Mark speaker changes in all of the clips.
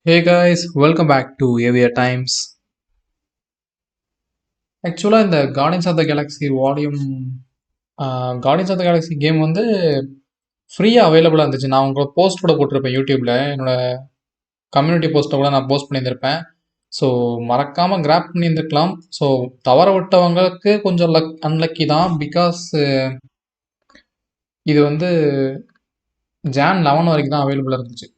Speaker 1: Hey guys, welcome back to AVR Times. ஆக்சுவலாக இந்த guardians of the galaxy volume guardians of the galaxy game வந்து ஃப்ரீயாக அவைலபிளாக இருந்துச்சு. நான் உங்களுக்கு போஸ்ட் கூட போட்டிருப்பேன் யூடியூப்பில். என்னோட கம்யூனிட்டி போஸ்ட்டை கூட நான் போஸ்ட் பண்ணியிருந்திருப்பேன். ஸோ மறக்காமல் கிராப் பண்ணியிருந்துருக்கலாம். ஸோ தவற விட்டவங்களுக்கு கொஞ்சம் அன்லக்கி தான். பிகாஸ் இது வந்து ஜான் 11 வரைக்கும் தான் அவைலபிளாக இருந்துச்சு.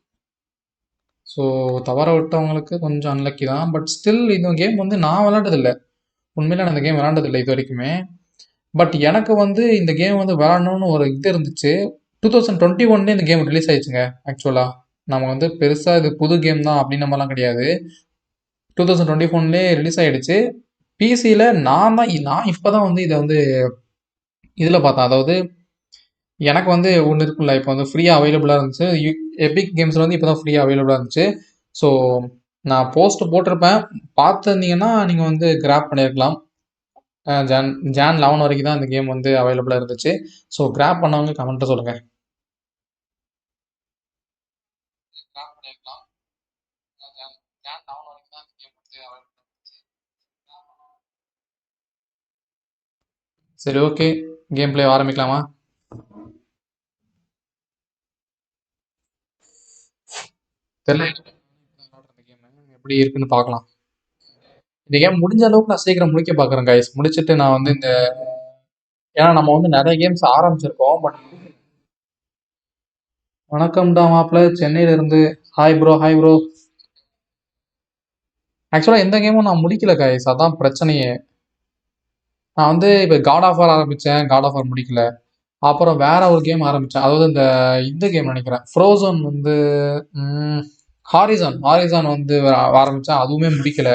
Speaker 1: ஸோ தவற விட்டவங்களுக்கு கொஞ்சம் அன்லக்கி தான். பட் ஸ்டில் இந்த கேம் வந்து நான் விளாண்டதில்லை. உண்மையில நான் இந்த கேம் விளாண்டதில்லை இது வரைக்குமே. பட் எனக்கு வந்து இந்த கேம் வந்து விளாடணும்னு ஒரு இது இருந்துச்சு. 2021 இந்த கேம் ரிலீஸ் ஆயிடுச்சுங்க. ஆக்சுவலாக நம்ம வந்து பெருசாக இது புது கேம் தான் அப்படின்னு நம்மலாம் கிடையாது. 2021 ரிலீஸ் ஆயிடுச்சு. பிசியில் நான் இப்போ தான் வந்து இதை வந்து இதில் பார்த்தேன். அதாவது எனக்கு வந்து ஒன்று இருக்குல்ல, இப்போ வந்து ஃப்ரீயாக அவைலபிளாக இருந்துச்சு. எபிக் கேம்ஸில் வந்து இப்போ தான் ஃப்ரீயாக அவைலபிளாக இருந்துச்சு. ஸோ நான் போஸ்ட் போட்டிருப்பேன். பார்த்துருந்தீங்கன்னா நீங்கள் வந்து கிராப் பண்ணியிருக்கலாம். ஜான் 11 வரைக்கும் தான் இந்த கேம் வந்து அவைலபிளாக இருந்துச்சு. ஸோ கிராப் பண்ணவங்க கமெண்ட்டை சொல்லுங்கள். கிராப் பண்ணியிருக்கலாம். ஜான் 11 வரைக்கும் தான் இந்த கேம் வந்து available. சரி, ஓகே. கேம் பிளே ஆரம்பிக்கலாமா? தெரியல, இந்த கேம் எப்படி இருக்குன்னு பார்க்கலாம். இந்த கேம் முடிஞ்ச அளவுக்கு நான் சீக்கிரம் முடிக்க பார்க்குறேன் கைஸ். முடிச்சுட்டு நான் வந்து ஏன்னா நம்ம வந்து நிறைய கேம்ஸ் ஆரம்பிச்சிருக்கோம். பட் வணக்கம்டா மாப்பிள்ள, சென்னையில இருந்து. Hi bro, hi bro. ஆக்சுவலாக எந்த கேமும் நான் முடிக்கல கைஸ், அதான் பிரச்சனையே. நான் வந்து இப்போ காட் ஆஃப் வார் ஆரம்பித்தேன், காட் ஆஃப் வார் முடிக்கல. அப்புறம் வேற ஒரு கேம் ஆரம்பித்தேன், அதாவது இந்த கேம் நினைக்கிறேன், ஃப்ரோசன் வந்து ஹாரிசான் ஹாரிசான் வந்து ஆரம்பித்தேன், அதுவுமே முடிக்கல.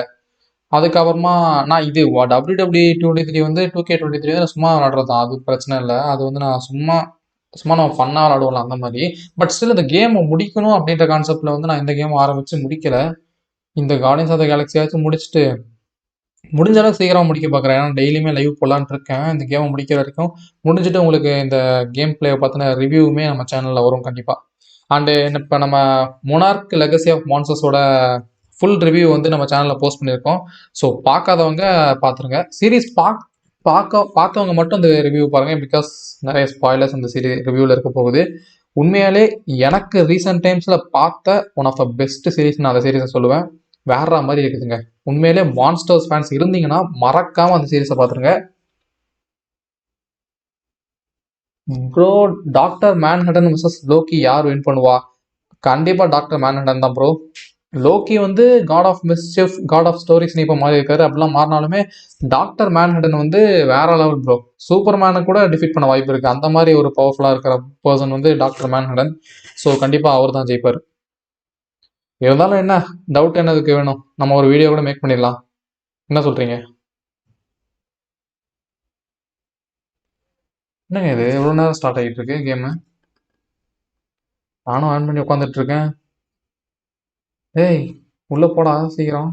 Speaker 1: அதுக்கப்புறமா நான் இது WW23 வந்து 2K23 வந்து சும்மா விளாடுறது தான், அது பிரச்சனை இல்லை. அது வந்து நான் சும்மா சும்மா நம்ம ஃபன்னாக விளாடுவோம்ல அந்த மாதிரி. பட் ஸ்டில் இந்த கேமை முடிக்கணும் அப்படின்ற கான்செப்டில் வந்து நான் இந்த கேம் ஆரம்பித்து முடிக்கல. இந்த கார்டியன்ஸ் ஆஃப் த கேலக்ஸியாச்சும் முடிச்சுட்டு முடிஞ்ச அளவுக்கு சீக்கிரமாக முடிக்க பார்க்குறேன். ஏன்னா டெய்லியுமே லைவ் போடலான்ட்டு இருக்கேன் இந்த கேமை முடிக்கிற வரைக்கும். முடிஞ்சுட்டு உங்களுக்கு இந்த கேம் பிளேயை பற்றின ரிவ்யூவுமே நம்ம சேனலில் வரும் கண்டிப்பாக. அண்டு இப்போ நம்ம மொனார்க் லெகசி ஆஃப் மான்சஸோட ஃபுல் ரிவ்யூ வந்து நம்ம சேனலில் போஸ்ட் பண்ணியிருக்கோம். ஸோ பார்க்காதவங்க பார்த்துருங்க. சீரீஸ் பார்த்தவங்க மட்டும் இந்த ரிவ்யூ பாருங்கள். பிகாஸ் நிறைய ஸ்பாய்லர்ஸ் அந்த ரிவ்யூவில் இருக்க போகுது. உண்மையாலே எனக்கு ரீசெண்ட் டைம்ஸில் பார்த்த one of the best series நான் அந்த சீரீஸை சொல்லுவேன். வேற மாதிரி இருக்குதுங்க. உண்மையிலே மான்ஸ்டர்ஸ் ஃபேன்ஸ் இருந்தீங்கன்னா மறக்காமல் அந்த சீரீஸை பார்த்துருங்க. Bro, doctor Manhattan versus Loki யார் வின் பண்ணுவா? கண்டிப்பாக டாக்டர் மேன்ஹட்டன் தான் ப்ரோ. லோக்கி வந்து god of mischief, god of stories இப்போ மாறி இருக்காரு. அப்படிலாம் மாறினாலுமே டாக்டர் மேன்ஹட்டன் வந்து வேற லெவல் ப்ரோ. சூப்பர் மேனை கூட டிஃபீட் பண்ண வாய்ப்பு இருக்குது. அந்த மாதிரி ஒரு பவர்ஃபுல்லாக இருக்கிற பர்சன் வந்து டாக்டர் மேன்ஹட்டன். ஸோ கண்டிப்பாக அவர் தான் ஜெயிப்பார். இருந்தாலும் என்ன, டவுட் என்னதுக்கு வேணும், நம்ம ஒரு வீடியோ கூட மேக் பண்ணிடலாம். என்ன சொல்கிறீங்க? என்னங்க இது எவ்வளோ நேரம் ஸ்டார்ட் ஆகிட்டு இருக்கு கேமு? நானும் ஆன் பண்ணி உட்காந்துட்டு இருக்கேன். ஏய், உள்ளே போடா சீக்கிரம்.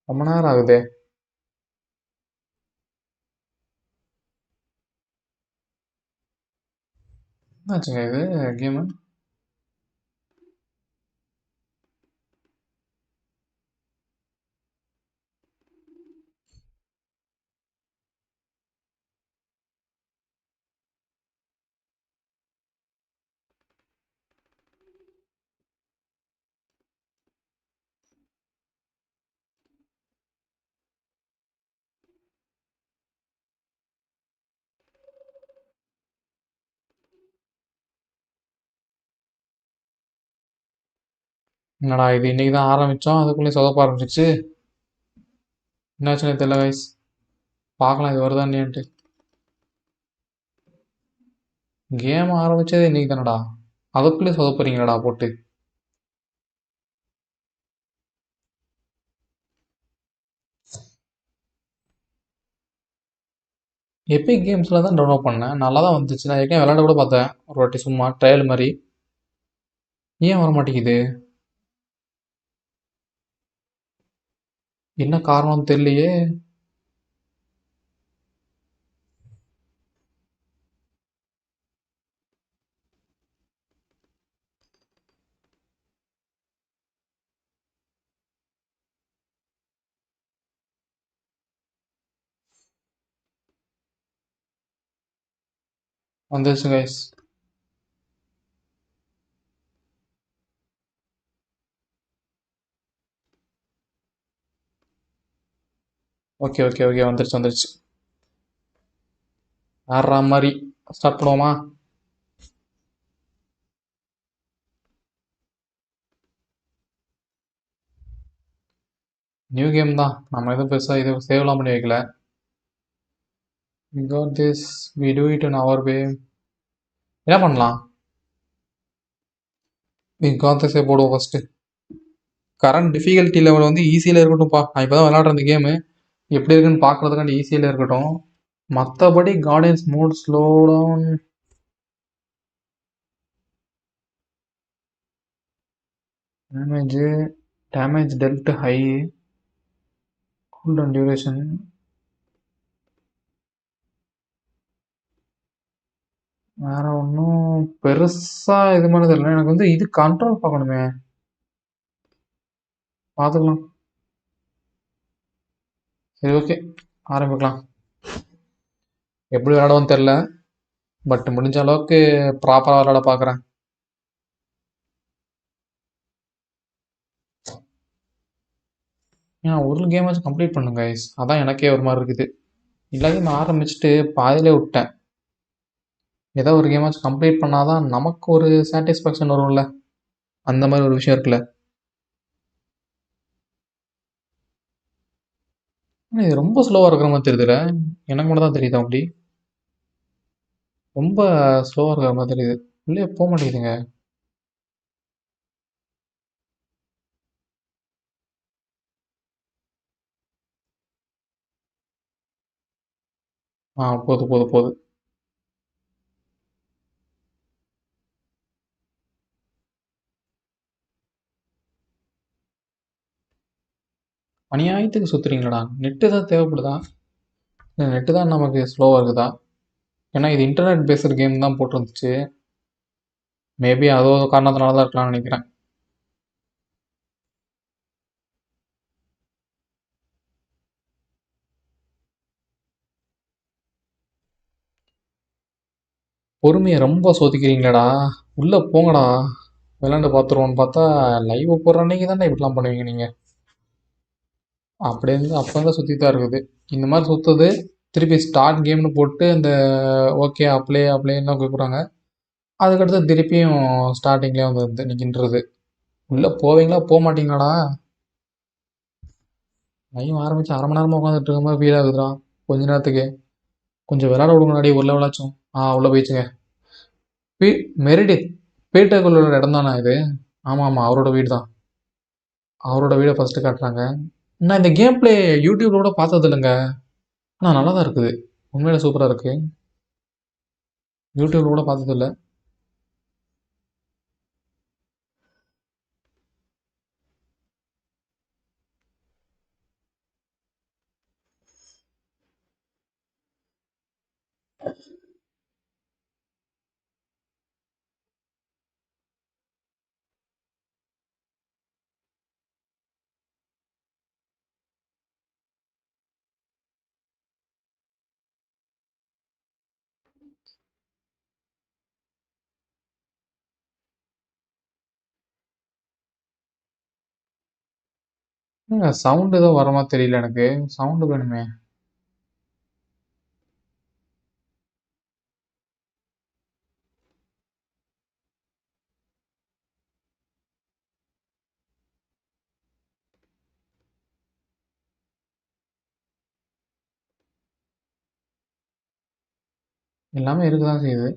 Speaker 1: ரொம்ப நேரம் ஆகுதே. என்னாச்சுங்க இது கேமு? என்னடா இது, இன்னைக்கு தான் ஆரம்பித்தோம் அதுக்குள்ளேயே சொதப்ப ஆரம்பிச்சிச்சு. என்னாச்சுன்னு தெரியல கைஸ். பார்க்கலாம் இது வருதா இல்லையான்ட்டு. கேம் ஆரம்பிச்சதே இன்னைக்கு தானடா, அதுக்குள்ளேயே சொதப்புறீங்களடா போட்டு. எபிக் கேம்ஸில் தான் டவுன்லோட் பண்ணேன், நல்லா தான் வந்துச்சு. நான் ஏற்கனவே விளையாட கூட பார்த்தேன் ஒரு வாட்டி, சும்மா ட்ரையல் மாதிரி. ஏன் வர மாட்டேங்குது? என்ன காரணம்னு தெரியலையே. வந்துருச்சு கைஸ். ஓகே ஓகே ஓகே, வந்துருச்சு வந்துருச்சு. ஆடுற மாதிரி ஸ்டார்ட் பண்ணுவோமா? நியூ கேம் தான், நம்ம எதுவும் பெருசாக இது சேவ்லாம் பண்ணி வைக்கல. We got this, we do it in our way. என்ன பண்ணலாம்? we got this போடுவோம் ஃபஸ்ட்டு. கரண்ட் டிஃபிகல்ட்டி லெவல் வந்து ஈஸியில் இருக்கட்டும்ப்பா. நான் இப்போ தான் விளாட்ற இந்த கேமு எப்படி இருக்குன்னு பார்க்குறதுக்காண்டி ஈஸியில் இருக்கட்டும். மற்றபடி guardians mode slow down, damage damage dealt high, cool down duration. வேற ஒன்றும் பெருசாக இது மாதிரி தெரியல. எனக்கு வந்து இது கண்ட்ரோல் பார்க்கணுமே, பார்த்துக்கலாம். சரி ஓகே, ஆரம்பிக்கலாம். எப்படி விளாடுவோன்னு தெரில, பட் முடிஞ்ச அளவுக்கு ப்ராப்பராக விளாட பார்க்குறேன். ஏன் ஒரு கேமாச்சும் கம்ப்ளீட் பண்ணுங்க கைஸ், அதான் எனக்கே ஒரு மாதிரி இருக்குது. எல்லா கேம் ஆரம்பிச்சுட்டு பாதியிலே விட்டேன். ஏதோ ஒரு கேமாச்சும் கம்ப்ளீட் பண்ணாதான் நமக்கு ஒரு சாட்டிஸ்ஃபேக்ஷன் வரும்ல, அந்த மாதிரி ஒரு விஷயம் இருக்குல்ல. ஆனால் இது ரொம்ப ஸ்லோவாக இருக்கிற மாதிரி தெரியுதுல, எனக்கு மட்டும் தான் தெரியுது அப்படி. ரொம்ப ஸ்லோவாக இருக்கிற மாதிரி தெரியுது, உள்ளே போக மாட்டேங்குதுங்க. போதும் போதும் போதும். அநியாயத்துக்கு சுற்றுறீங்களடா. நெட்டு தான் தேவைப்படுதா? இல்லை நெட்டு தான் நமக்கு ஸ்லோவாக இருக்குதா? ஏன்னா இது இன்டர்நெட் பேஸ்டு கேம் தான் போட்டிருந்துச்சு. மேபி அதோ காரணத்தினால தான் இருக்கலாம்னு நினைக்கிறேன். பொறுமையை ரொம்ப சோதிக்கிறீங்களேடா. உள்ளே போங்கடா, விளாண்டு பார்த்துருவோன்னு பார்த்தா லைவ் போடுற அன்னைக்கு தானே இப்படிலாம் பண்ணுவீங்க நீங்கள். அப்படியே இருந்து அப்போ தான் சுற்றி தான் இருக்குது. இந்த மாதிரி சுற்றுது, திருப்பி ஸ்டார்ட் கேம்னு போட்டு இந்த ஓகே அப்ளேலாம் கூப்பிட்றாங்க. அதுக்கடுத்து திருப்பியும் ஸ்டார்டிங்லேயே வந்து நிற்கின்றது. உள்ளே போவீங்களா போக மாட்டீங்களாடா? லைவ் ஆரம்பித்து அரை மணி நேரமாக உட்காந்துட்டு இருக்க மாதிரி ஃபீல் ஆகுதுடா கொஞ்ச நேரத்துக்கு. கொஞ்சம் விளாட விடுங்கடாடி ஒரு லெவலாச்சும். உள்ளே போயிடுச்சுங்க. பீ மெரிடித் பீட்டருக்குள்ளோட இடம் தானே இது? ஆமாம் ஆமாம், அவரோட வீடு தான். அவரோட வீடை ஃபஸ்ட்டு காட்டுறாங்க. நான் இந்த கேம் பிளே யூடியூப்ல கூட பார்த்தது இல்லைங்க, ஆனால் நல்லா தான் இருக்குது. உண்மையில சூப்பராக இருக்குது. யூடியூப்ல கூட பார்த்தது இல்லை. சவுண்டு ஏதோ வர மாதிரி தெரியல எனக்கு. சவுண்டு வேணுமே. எல்லாமே இருக்க தான் செய்யுது.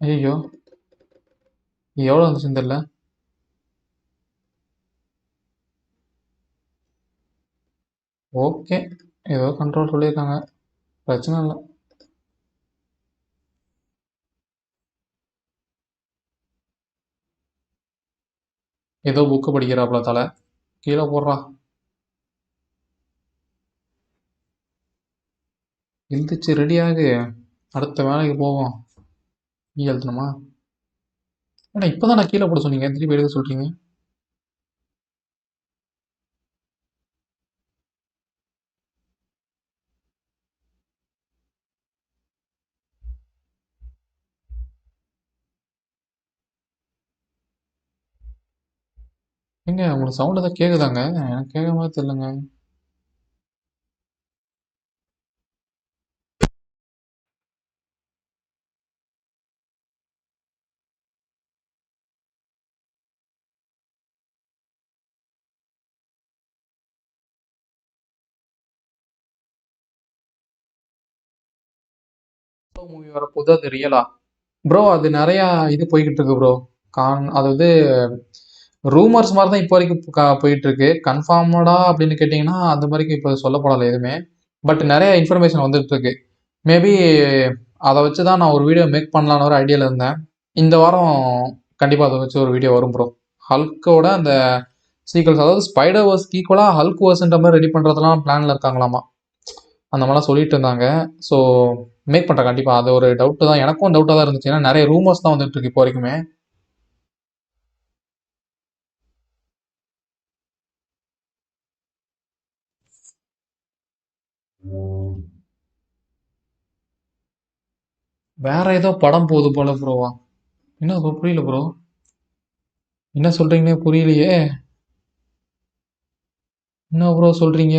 Speaker 1: ஐயோ, எவ்வளோ வந்துச்சுன்னு தெரியல. ஓகே, ஏதோ கண்ட்ரோல் சொல்லியிருக்காங்க, பிரச்சனை இல்லை. ஏதோ புக்கு படிக்கிறாப்புல தலை, கீழே போடுறா. எழுந்திரிச்சு ரெடியாகு, அடுத்த வேலைக்கு போவோம். நீ எழுதணுமா? ஏன்னா இப்பதான் நான் கீழே போட சொன்னீங்க, திருப்பி எடுக்க சொல்றீங்க. ஏங்க உங்களுக்கு சவுண்ட் ஏதாவது கேக்குதாங்க? எனக்கு கேட்க மாதிரி தெரியலங்க. மூவி வரப்போகுது, அது ரியலா? ப்ரோ அது நிறையா இது போய்கிட்டு இருக்கு ப்ரோ. அதாவது ரூமர்ஸ் மாதிரி தான் இப்போ வரைக்கும் போயிட்டு இருக்கு. கன்ஃபார்மடா அப்படின்னு கேட்டிங்கன்னா அது வரைக்கும் இப்போ சொல்லப்படலை எதுவுமே. பட் நிறைய இன்ஃபர்மேஷன் வந்துட்டு இருக்கு. மேபி அதை வச்சு தான் நான் ஒரு வீடியோ மேக் பண்ணலான்னு ஒரு ஐடியாவில் இருந்தேன். இந்த வாரம் கண்டிப்பாக அதை வச்சு ஒரு வீடியோ வரும் ப்ரோ. ஹல்கோட அந்த சீக்வல்ஸ், அதாவது ஸ்பைடர் வர்ஸ்க்கு ஈக்குவலாக ஹல்க் வர்ஸ்ன்ற மாதிரி ரெடி பண்ணுறதுலாம் பிளானில் இருக்காங்களாமா. அந்த மாதிரிலாம் சொல்லிட்டு இருந்தாங்க. ஸோ மேக் பண்ணுறேன் கண்டிப்பாக. அது ஒரு டவுட்டு தான், எனக்கும் டவுட்டாக தான் இருந்துச்சு. ஏன்னா நிறைய ரூமர்ஸ் தான் வந்துட்டு இருக்கு இப்போ வரைக்குமே. வேற ஏதோ படம் போகுது போல ப்ரோவா? என்ன ப்ரோ புரியல ப்ரோ? என்ன சொல்றீங்கன்னே புரியலையே. என்ன ப்ரோ சொல்றீங்க?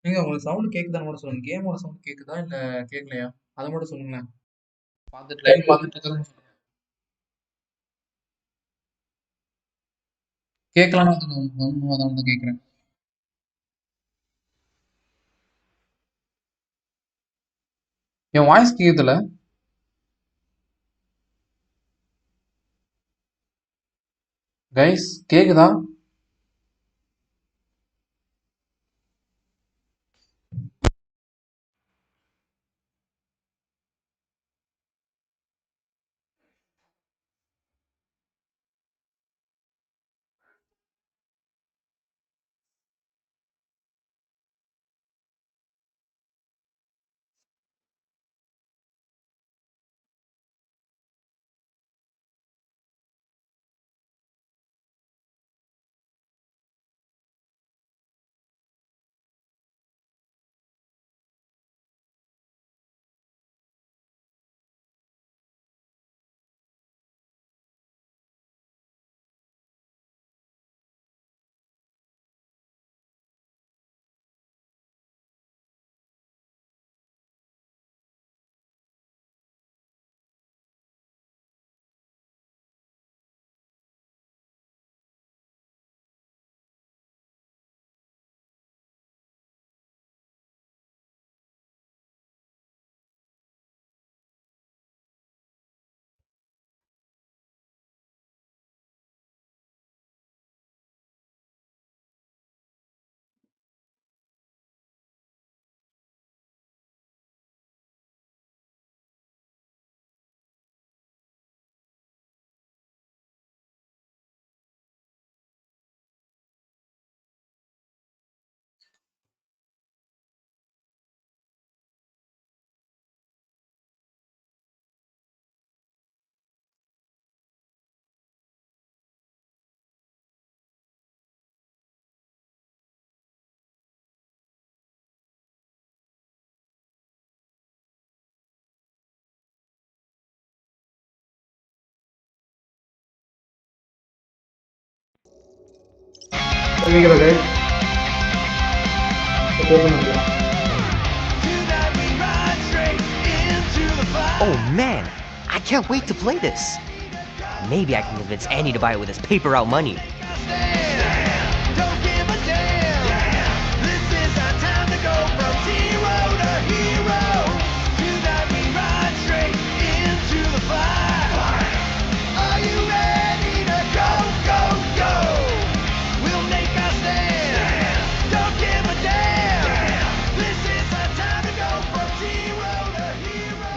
Speaker 1: நீங்க உங்களுக்கு சவுண்ட் கேக்குதான்னு மட்டும் சொல்லுங்க. கேமோட சவுண்ட் கேக்குதா இல்ல கேட்கலையா? அதை மட்டும் சொல்லுங்களேன். பார்த்துட்டு லைவ் பார்த்துட்டு இருக்கிறேன்னு சொல்லுங்க. கேட்கலான்னு வந்து கேட்குறேன். என் வாய்ஸ் கேக்குதுல? கைஸ் கேக்குதா? கேக்குதா guys? கேக்குதா?
Speaker 2: Oh man, I can't wait to play this. Maybe I can convince Annie to buy it with his paper out money.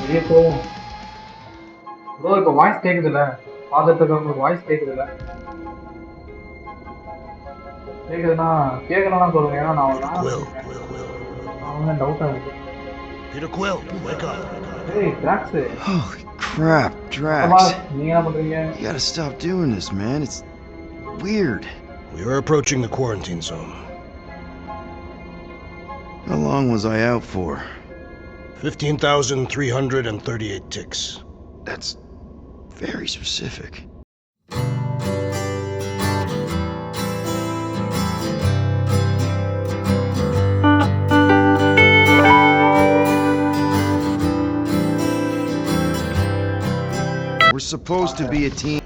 Speaker 1: வெளியே போவோம் ப்ரோ. இப்போ வாய்ஸ் கேக்குதுல்ல? பார்த்துட்டு இருக்கவங்களுக்கு வாய்ஸ் கேக்குதுல்ல? கேக்குதுன்னா கேட்கலன்னா சொல்லுங்க. ஏன்னா நான்
Speaker 3: Peter Quill.
Speaker 1: நான் டவுட்டா இருக்கு.
Speaker 3: Peter Quill, wake up.
Speaker 1: ஏய் Drax,
Speaker 4: Holy crap,
Speaker 1: அப்பா
Speaker 4: Drax.
Speaker 1: நீங்க என்ன பண்றீங்க?
Speaker 4: You gotta stop doing this, man. It's weird.
Speaker 3: We are approaching the quarantine zone.
Speaker 4: How long was I out for?
Speaker 3: 15,338 ticks.
Speaker 4: That's very specific. We're supposed to be a team.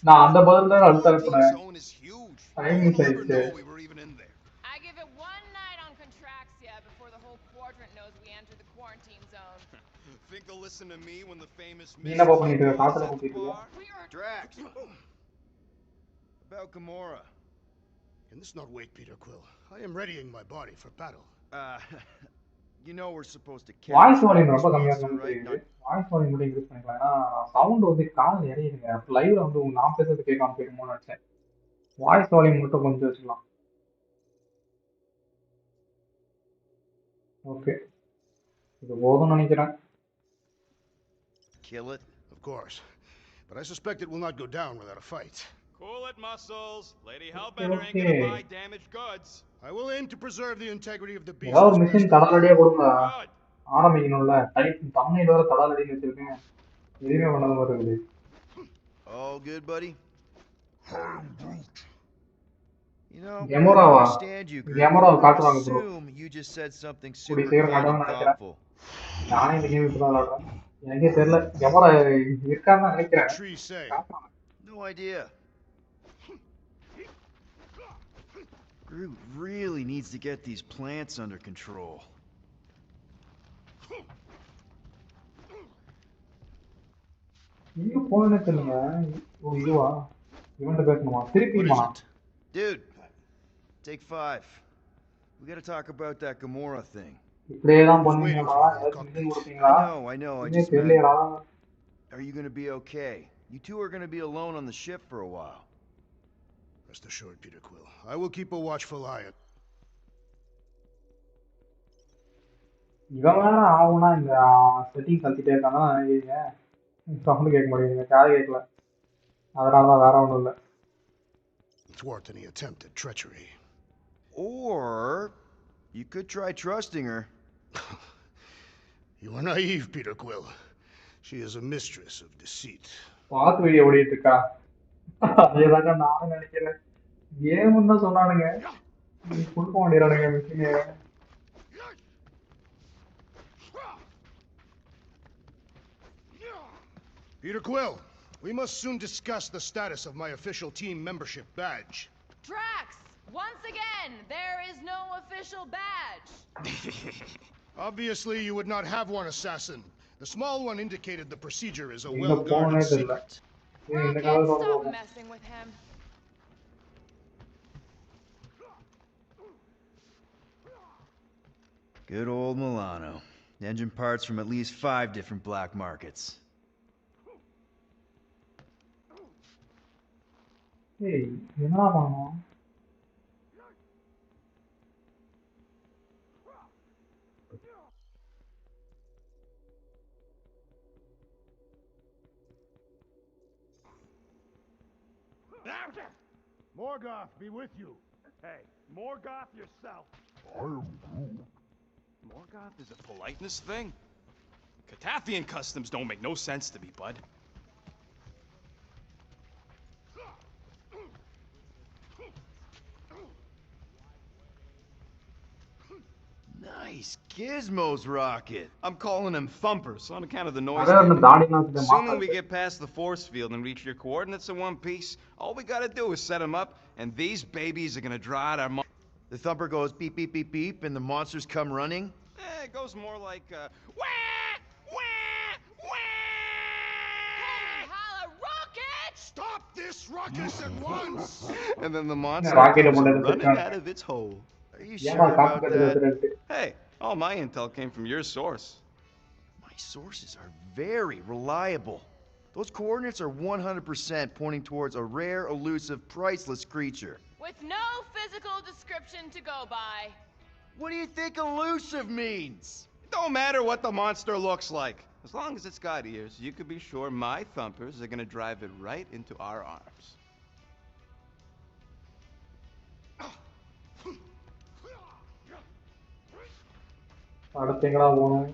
Speaker 1: நான் அந்த பதில் தான் அடுத்த அனுப்புனேன். Time miss ஆயிடுச்சு.
Speaker 5: I give it one night on Contraxia before the whole quadrant knows we entered the quarantine zone.
Speaker 6: Think they'll listen to me when the famous
Speaker 1: நீ என்னப்பா பண்ணிட்டு இருக்க? காத்துல கூட்டிட்டு இருக்க?
Speaker 5: We are
Speaker 6: Drax. About Gamora.
Speaker 3: Can this not wait, Peter Quill? I am readying my body for battle.
Speaker 6: You know we're supposed to
Speaker 1: voice volume ரொம்ப கம்மியா
Speaker 6: right?
Speaker 1: இருக்கு. வாய்ஸ் வால்யூம் மட்டும் இன்க்ரீஸ் பண்ணிக்கலாம். ஏன்னா சவுண்ட் வந்து காதுல இறங்கிடுங்க. லைவ்ல வந்து நான் பேசுறது கேட்காம போயிருமோன்னு நினைச்சேன். வாய்ஸ் வால்யூம் மட்டும் கொஞ்சம் வச்சுக்கலாம். ஓகே, இது போதும்னு நினைக்கிறேன்.
Speaker 6: Kill it.
Speaker 3: Of course. But I suspect it will not go down without a fight.
Speaker 7: Cool it, muscles. Lady Hellbender ain't
Speaker 1: Okay.
Speaker 7: gonna buy damaged goods.
Speaker 3: I will aim to preserve the integrity of the beast.
Speaker 1: ஏதாவது ஒரு machine தடாலடியா கொடுங்க.
Speaker 7: Good.
Speaker 1: ஆரம்பிக்கணும்ல. Type Tamil வேற தடாலடின்னு வச்சிருக்கேன். எதுவுமே பண்ணாத மாதிரி இருக்குது.
Speaker 6: All good, buddy? You know, I
Speaker 1: Gamora வா?
Speaker 6: understand you, Groot.
Speaker 1: Gamora
Speaker 6: I
Speaker 1: காட்டுவாங்க bro.
Speaker 6: assume you just said something
Speaker 1: கூடி
Speaker 6: super
Speaker 1: சீக்கிரம்
Speaker 6: kind
Speaker 1: காட்டுவாங்கன்னு
Speaker 6: and
Speaker 1: நினைக்கிறேன்.
Speaker 6: thoughtful.
Speaker 1: நானே இந்த கேம் இப்பதான் விளாடுறேன். எனக்கே தெரியல. கேமரா இருக்கான்னு தான் நினைக்கிறேன்.
Speaker 3: The trees say.
Speaker 6: No idea. Groot really needs to get these plants under control.
Speaker 1: இங்க போனே தெரியல. ஓ இதுவா? இவன்ட்ட பேசணுமா? திருப்பி
Speaker 3: What is
Speaker 1: போனா.
Speaker 3: it?
Speaker 6: Dude, take 5. We gotta talk about that Gamora thing.
Speaker 1: இப்படியே தான் பண்ணுவீங்களா? ஏதாச்சும் மிஷின் கொடுப்பீங்களா?
Speaker 6: I know. I
Speaker 1: இன்னே
Speaker 6: just meant,
Speaker 1: தெரியலடா.
Speaker 6: are you gonna be okay? You two are gonna be alone on the ship for a while.
Speaker 3: Rest assured, Peter Quill. I will keep a watchful eye on.
Speaker 1: இவன் வேற ஆகும்னா இந்த setting கத்திட்டே இருக்கானா நினைக்கிறீங்க? Sound கேட்க மாட்டேங்குது. காது கேட்கல. அதனால தான் வேற ஒன்றும் இல்லை.
Speaker 3: Thwart any attempt at treachery.
Speaker 6: Or you could try trusting her.
Speaker 3: You are naive, Peter Quill. She is a mistress of deceit.
Speaker 1: பார்த்து வீடியோ ஓடிட்டு இருக்கா? அதேதாங்க நானும் நினைக்கிறேன். கேம்னு தான் சொன்னானுங்க. நீ கொடுக்க மாட்டேறானுங்க machine.
Speaker 3: Peter Quill, we must soon discuss the status of my official team membership badge.
Speaker 5: Drax! Once again, there is no official badge.
Speaker 3: Obviously, you would not have one, assassin. The small one indicated the procedure is a
Speaker 1: எங்க
Speaker 3: well-guarded
Speaker 1: போனே தெரியல.
Speaker 3: secret.
Speaker 1: ஏய், இந்த
Speaker 5: Rocket,
Speaker 1: காலத்துல
Speaker 5: stop
Speaker 1: போகும்.
Speaker 5: messing with him.
Speaker 6: Good old Milano. Engine parts from at least 5 different black markets.
Speaker 1: ஏய் என்னடா பண்ணோம்?
Speaker 3: Morgoth be with you.
Speaker 7: Hey, Morgoth yourself. Morgoth is a politeness thing? Catathian customs don't make no sense to me, bud.
Speaker 6: Nice gizmos, Rocket. I'm calling them thumpers on account of the noise.
Speaker 1: அதான் அந்த தாடிலாம் வச்சுட்டு
Speaker 7: Assuming we
Speaker 1: மாத்தாது.
Speaker 7: get past the force field and reach your coordinates in one piece, all we gotta do is set them up, and these babies are gonna draw out our
Speaker 6: The thumper goes beep, beep, beep, beep, and the monsters come running.
Speaker 7: it goes more like, wah, wah,
Speaker 5: Holy
Speaker 7: wah!
Speaker 5: holla rocket!
Speaker 3: Stop this ruckus at once!
Speaker 7: And then the monster
Speaker 1: rocket
Speaker 7: comes
Speaker 1: போட்டு
Speaker 7: running
Speaker 1: வச்சிருக்காங்க.
Speaker 7: out of its hole.
Speaker 6: Are you
Speaker 1: ஏமா
Speaker 6: sure
Speaker 1: copy
Speaker 6: about
Speaker 1: கட்டு
Speaker 6: that?
Speaker 1: வச்சிருக்கு?
Speaker 7: Hey, all my intel came from your source.
Speaker 6: My sources are very reliable. Those coordinates are 100% pointing towards a rare, elusive, priceless creature.
Speaker 5: With no physical description to go by.
Speaker 6: What do you think elusive means?
Speaker 7: Don't matter what the monster looks like. As long as it's got ears, you could be sure my thumpers are gonna drive it right into our arms.
Speaker 1: அடுத்து எங்கடா போகணும்?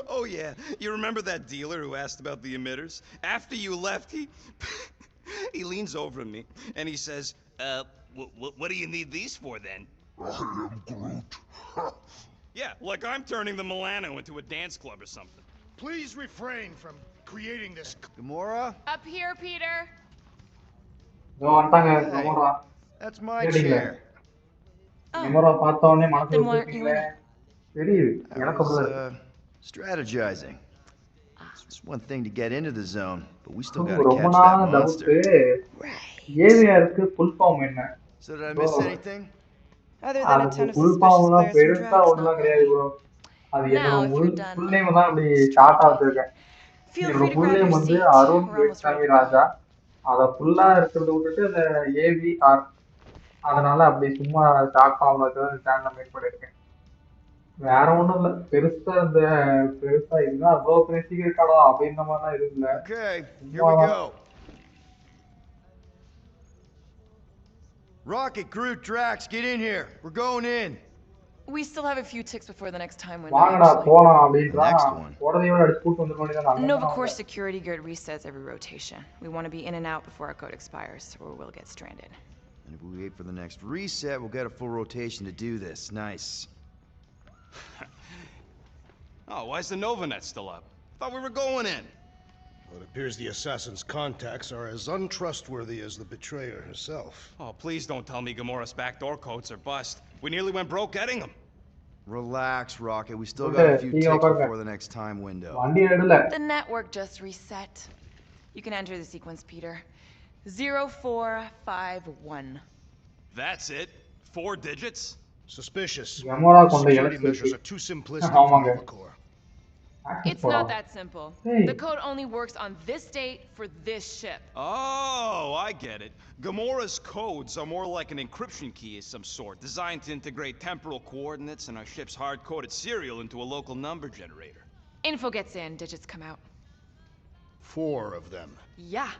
Speaker 7: Oh yeah, you remember that dealer who asked about the emitters? After you left, he he leans over to me and he says, what do you need these for then?
Speaker 3: I am Groot.
Speaker 7: Yeah, like I'm turning the Milano into a dance club or something.
Speaker 3: Please refrain from creating this.
Speaker 6: Gamora?
Speaker 5: Up here, Peter.
Speaker 1: இதோ வந்துட்டாங்க
Speaker 6: Hey.
Speaker 1: மெமோரா.
Speaker 6: That's my
Speaker 1: Getting
Speaker 6: chair.
Speaker 1: மெமோரா பார்த்த உடனே மனசுல
Speaker 8: Then why aren't you
Speaker 1: வச்சிருக்கீங்களே.
Speaker 8: in
Speaker 1: தெரியுது.
Speaker 6: I
Speaker 1: எனக்கு
Speaker 6: was,
Speaker 1: அப்படிதான்.
Speaker 6: strategizing. It's one thing to get into the zone, but we still
Speaker 1: இருக்கு.
Speaker 6: gotta
Speaker 1: ரொம்ப
Speaker 6: catch
Speaker 1: நாள்
Speaker 6: that monster.
Speaker 1: டவுட். ஏவிஆருக்கு ஃபுல் ஃபார்ம் என்ன?
Speaker 6: So did I miss
Speaker 1: Bro.
Speaker 6: anything?
Speaker 8: Other than a
Speaker 1: அதுக்கு
Speaker 8: ton of
Speaker 1: full
Speaker 8: suspicious
Speaker 1: ஃபார்ம்லாம்
Speaker 8: players from
Speaker 1: பெருசா
Speaker 8: drugs,
Speaker 1: ஒண்ணுலாம்
Speaker 8: not
Speaker 1: கிடையாது
Speaker 8: really.
Speaker 1: Bro. அது
Speaker 8: Now,
Speaker 1: என்னோட
Speaker 8: if
Speaker 1: முழு
Speaker 8: you're done,
Speaker 1: ஃபுல் நேம் தான் அப்படி ஷார்ட்டா வச்சிருக்கேன்.
Speaker 8: feel
Speaker 1: என்னோட
Speaker 8: free to
Speaker 1: full
Speaker 8: grab
Speaker 1: name
Speaker 8: your
Speaker 1: வந்து
Speaker 8: seat.
Speaker 1: Arun
Speaker 8: We're almost ready
Speaker 1: வேட்சாமி
Speaker 8: to go.
Speaker 1: ராஜா. அத ஃபுல்லா இருக்கிறத விட்டுட்டு அந்த ஏவிஆர் அதனால அப்படி சும்மா ஷார்ட் ஃபார்ம்ல வச்சு சேனலை மேக் பண்ணிருக்கேன். வேற ஒண்ணும் இல்ல. பெருசா இதுதான் அவ்வளோ பெரிய சீக்கிரம் காடா அப்படின்ற மாதிரிலாம் எதுவும் இல்ல.
Speaker 6: Okay, here we go. Rocket, Groot, Drax, get in here. We're going in.
Speaker 8: We still have a few ticks before the next time window.
Speaker 1: வாங்கடா
Speaker 8: actually.
Speaker 1: போலாம் அப்படின்றான்.
Speaker 6: Next one.
Speaker 1: உடனே அடிச்சு கூட்டு வந்துட வேண்டியதான்.
Speaker 8: Nova Corps security grid resets every rotation. We want to be in and out before our code expires, or we'll get stranded.
Speaker 6: And if we wait for the next reset, we'll get a full rotation to do this. Nice.
Speaker 7: Oh, why's the Novanet still up? Thought we were going in.
Speaker 3: Well, it appears the assassin's contacts are as untrustworthy as the betrayer herself.
Speaker 7: Oh, please don't tell me Gamora's backdoor codes are bust. We nearly went broke getting them.
Speaker 6: Relax, Rocket. We still got a few
Speaker 1: Okay,
Speaker 6: ticks
Speaker 1: okay.
Speaker 6: before the next time window.
Speaker 1: வண்டி எடுல.
Speaker 8: The network just reset. You can enter the sequence, Peter. 0451.
Speaker 7: That's it? 4 digits?
Speaker 3: Suspicious.
Speaker 1: Gamora கொண்ட
Speaker 3: Security
Speaker 1: இலக்கு
Speaker 3: measures
Speaker 1: இருக்கு.
Speaker 3: are too simplistic for
Speaker 1: ஆமாங்க.
Speaker 3: Nova Corps.
Speaker 5: It's not that simple.
Speaker 1: Hey.
Speaker 5: The code only works on this date for this ship.
Speaker 7: Oh, I get it. Gamora's codes are more like an encryption key of some sort, designed to integrate temporal coordinates and our ship's hard-coded serial into a local number generator.
Speaker 5: Info gets in, digits come out.
Speaker 3: 4 of them.
Speaker 5: Yeah.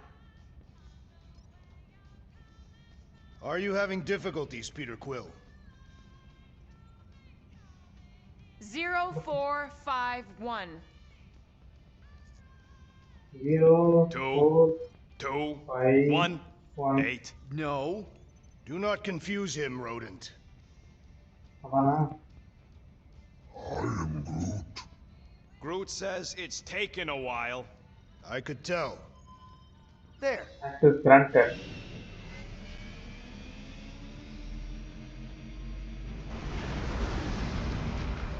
Speaker 3: Are you having difficulties, Peter Quill?
Speaker 5: 0451.
Speaker 1: 0
Speaker 7: Two.
Speaker 1: 4
Speaker 7: 2,
Speaker 1: 5
Speaker 7: 1,
Speaker 1: 1
Speaker 7: 8.
Speaker 6: No.
Speaker 3: Do not confuse him, rodent.
Speaker 1: அதானா?
Speaker 7: Groot says it's taken a while.
Speaker 3: I could tell.
Speaker 6: There.
Speaker 1: Access granted.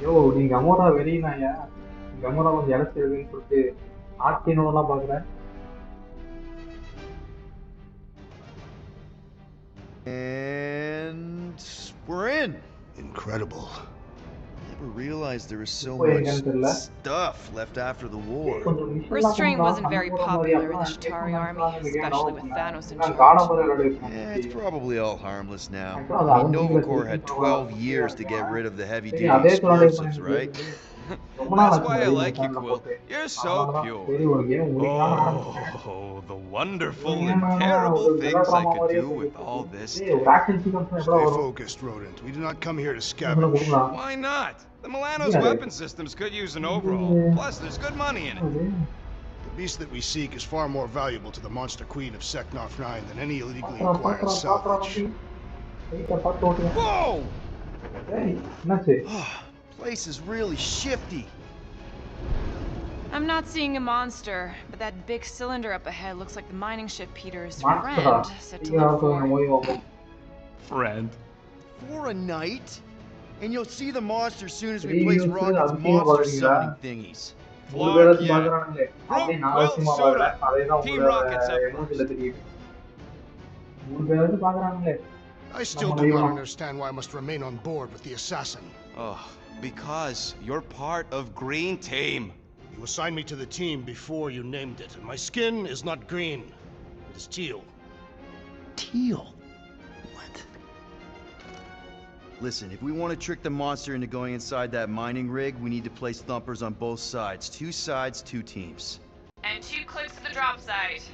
Speaker 1: யோ நீ கமோரா வெறினாயா? கமோரா கொஞ்சம் இறச்சிருக்குன்னு சொல்லிட்டு ஆர்டினோலாம் பாக்குறேன்.
Speaker 6: And we're in.
Speaker 3: Incredible.
Speaker 6: Never realized there was so
Speaker 1: இப்போ
Speaker 6: much
Speaker 1: எங்கன்னு தெரியல.
Speaker 6: stuff left after the war.
Speaker 1: கொஞ்சம் mission
Speaker 8: Restraint
Speaker 1: எல்லாம்
Speaker 8: wasn't very
Speaker 1: பண்ணலாம், சண்டை போடுற
Speaker 8: popular in the
Speaker 1: மாதிரியெல்லாம்
Speaker 8: Chitauri
Speaker 1: கேட்கணும்னு
Speaker 8: army,
Speaker 1: நினைச்சாங்க, இல்லையா?
Speaker 8: especially with
Speaker 1: என்ன
Speaker 8: Thanos in
Speaker 1: God of
Speaker 8: charge.
Speaker 1: War விளையாடிருக்கோம்.
Speaker 6: Yeah, it's probably all harmless now.
Speaker 1: Actually,
Speaker 6: I mean,
Speaker 1: அது
Speaker 6: Novacor
Speaker 1: முடியல,
Speaker 6: had
Speaker 1: திருப்பி
Speaker 6: 12
Speaker 1: சொல்லலாம்.
Speaker 6: years to get rid of the
Speaker 1: சரி,
Speaker 6: heavy-duty
Speaker 1: அதே தொழிலாளி
Speaker 6: explosives, right?
Speaker 1: ரொம்ப நாள்
Speaker 7: That's
Speaker 1: ஆச்சு
Speaker 7: why I
Speaker 1: வெளியில
Speaker 7: like you,
Speaker 1: சேனல்ல
Speaker 7: Quill.
Speaker 1: போட்டு.
Speaker 7: You're so
Speaker 1: அதனாலதான்
Speaker 7: pure.
Speaker 1: சரி ஒரு கேம் முடிக்கலாம்னு ஆரம்பிச்சேன்.
Speaker 7: Oh, the wonderful and
Speaker 1: ஏன்னா,
Speaker 7: terrible
Speaker 1: ஒரு
Speaker 7: things I
Speaker 1: விளையாடுற
Speaker 7: could
Speaker 1: மாதிரியே
Speaker 7: do with
Speaker 1: போயிட்டு
Speaker 7: all
Speaker 1: இருக்கு.
Speaker 7: this.
Speaker 1: ஏய், ஒரு action sequence எவ்வளவு
Speaker 3: Stay
Speaker 1: வரும்?
Speaker 3: focused, Rodent. We did not come here to
Speaker 1: இவ்வளவு
Speaker 3: scavenge.
Speaker 1: கொடுக்கலாம்.
Speaker 7: Why not? The Milano's
Speaker 1: Yeah.
Speaker 7: weapon systems could use an overhaul. Plus, there's good money in it.
Speaker 1: அது
Speaker 3: The beast that we seek is far more valuable to the monster queen of Seknarf 9 than any illegally
Speaker 1: பாக்குறா,
Speaker 3: acquired
Speaker 1: பாக்குறா,
Speaker 3: salvage.
Speaker 1: வண்டி. வெயிட்டை பார்த்து ஓட்டுங்க.
Speaker 6: Whoa!
Speaker 1: ஏய், என்னாச்சு?
Speaker 6: Place is really shifty.
Speaker 8: I'm not seeing a monster, but that big cylinder up ahead looks like the mining ship Peter's
Speaker 1: மாஸ்டரா?
Speaker 8: friend said to
Speaker 1: நீங்க
Speaker 8: look
Speaker 1: யாருக்கும்
Speaker 8: for.
Speaker 1: ஓய்வு ஆகும்.
Speaker 7: Friend.
Speaker 6: For a night? And you'll see the monster as soon as we
Speaker 1: Reviews
Speaker 6: place Rocket's
Speaker 1: அதிசயமா
Speaker 6: monster
Speaker 1: பாக்குறீங்களா?
Speaker 6: summoning thingies.
Speaker 1: மூணு பேராச்சும்
Speaker 7: yeah.
Speaker 1: பாக்குறானுங்களே. அப்படியே நான்
Speaker 7: Well,
Speaker 1: அவசியமா
Speaker 7: suit
Speaker 1: பாக்குறேன்.
Speaker 7: up.
Speaker 1: அதேதான்
Speaker 7: Team
Speaker 1: உங்களோட
Speaker 7: Rocket's up
Speaker 1: எமோஜில தெரியுது. மூணு பேராச்சும் பாக்குறானுங்களே.
Speaker 3: I still do not understand why I must remain on board with the assassin.
Speaker 7: Oh, because you're part of Green Team.
Speaker 3: You assigned me to the team before you named it, and my skin is not green. It is teal.
Speaker 6: Teal? What? Listen, if we want to trick the monster into going inside that mining rig, we need to place thumpers on both sides. 2 sides, 2 teams.
Speaker 8: And 2 clicks at the drop site.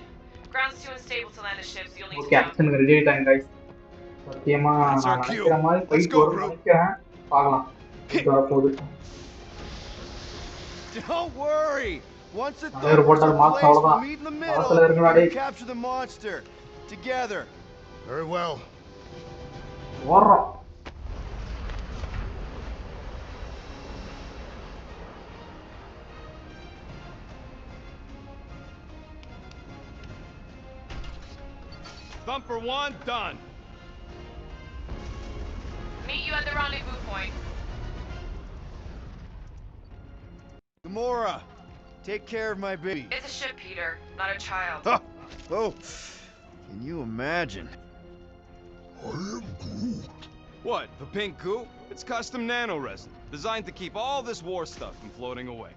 Speaker 8: Ground's too unstable to land the ships. You'll need
Speaker 1: okay, ஆக்ஷனுக்கு ready ஆயிட்டாங்க guys. சத்தியமா
Speaker 7: That's our
Speaker 1: நான்
Speaker 7: cue.
Speaker 1: நினைக்கிற மாதிரி
Speaker 7: Let's
Speaker 1: fight
Speaker 7: go,
Speaker 1: வரும்னு
Speaker 7: bro.
Speaker 1: நினைக்கிறேன். பார்க்கலாம். இது வரப்போகுது.
Speaker 6: Don't worry! Once the
Speaker 1: அதே ஒரு
Speaker 6: thumpers
Speaker 1: போட்டால்
Speaker 6: are
Speaker 1: மார்க்ஸ்
Speaker 6: placed, we'll
Speaker 1: அவ்வளவுதான்.
Speaker 6: meet in the
Speaker 1: பக்கத்துல
Speaker 6: middle
Speaker 1: இருக்குடா
Speaker 6: and
Speaker 1: டேய்.
Speaker 6: capture the monster. Together.
Speaker 3: Very well.
Speaker 1: ஓடுறோம்.
Speaker 7: Thumper 1 done.
Speaker 8: Meet you at the rendezvous point.
Speaker 6: Gamora, take care of my baby.
Speaker 8: It's a ship, Peter, not a child.
Speaker 6: Huh. Oh, can you imagine?
Speaker 7: What, the pink goo? It's custom nano resin, designed to keep all this war stuff from floating away.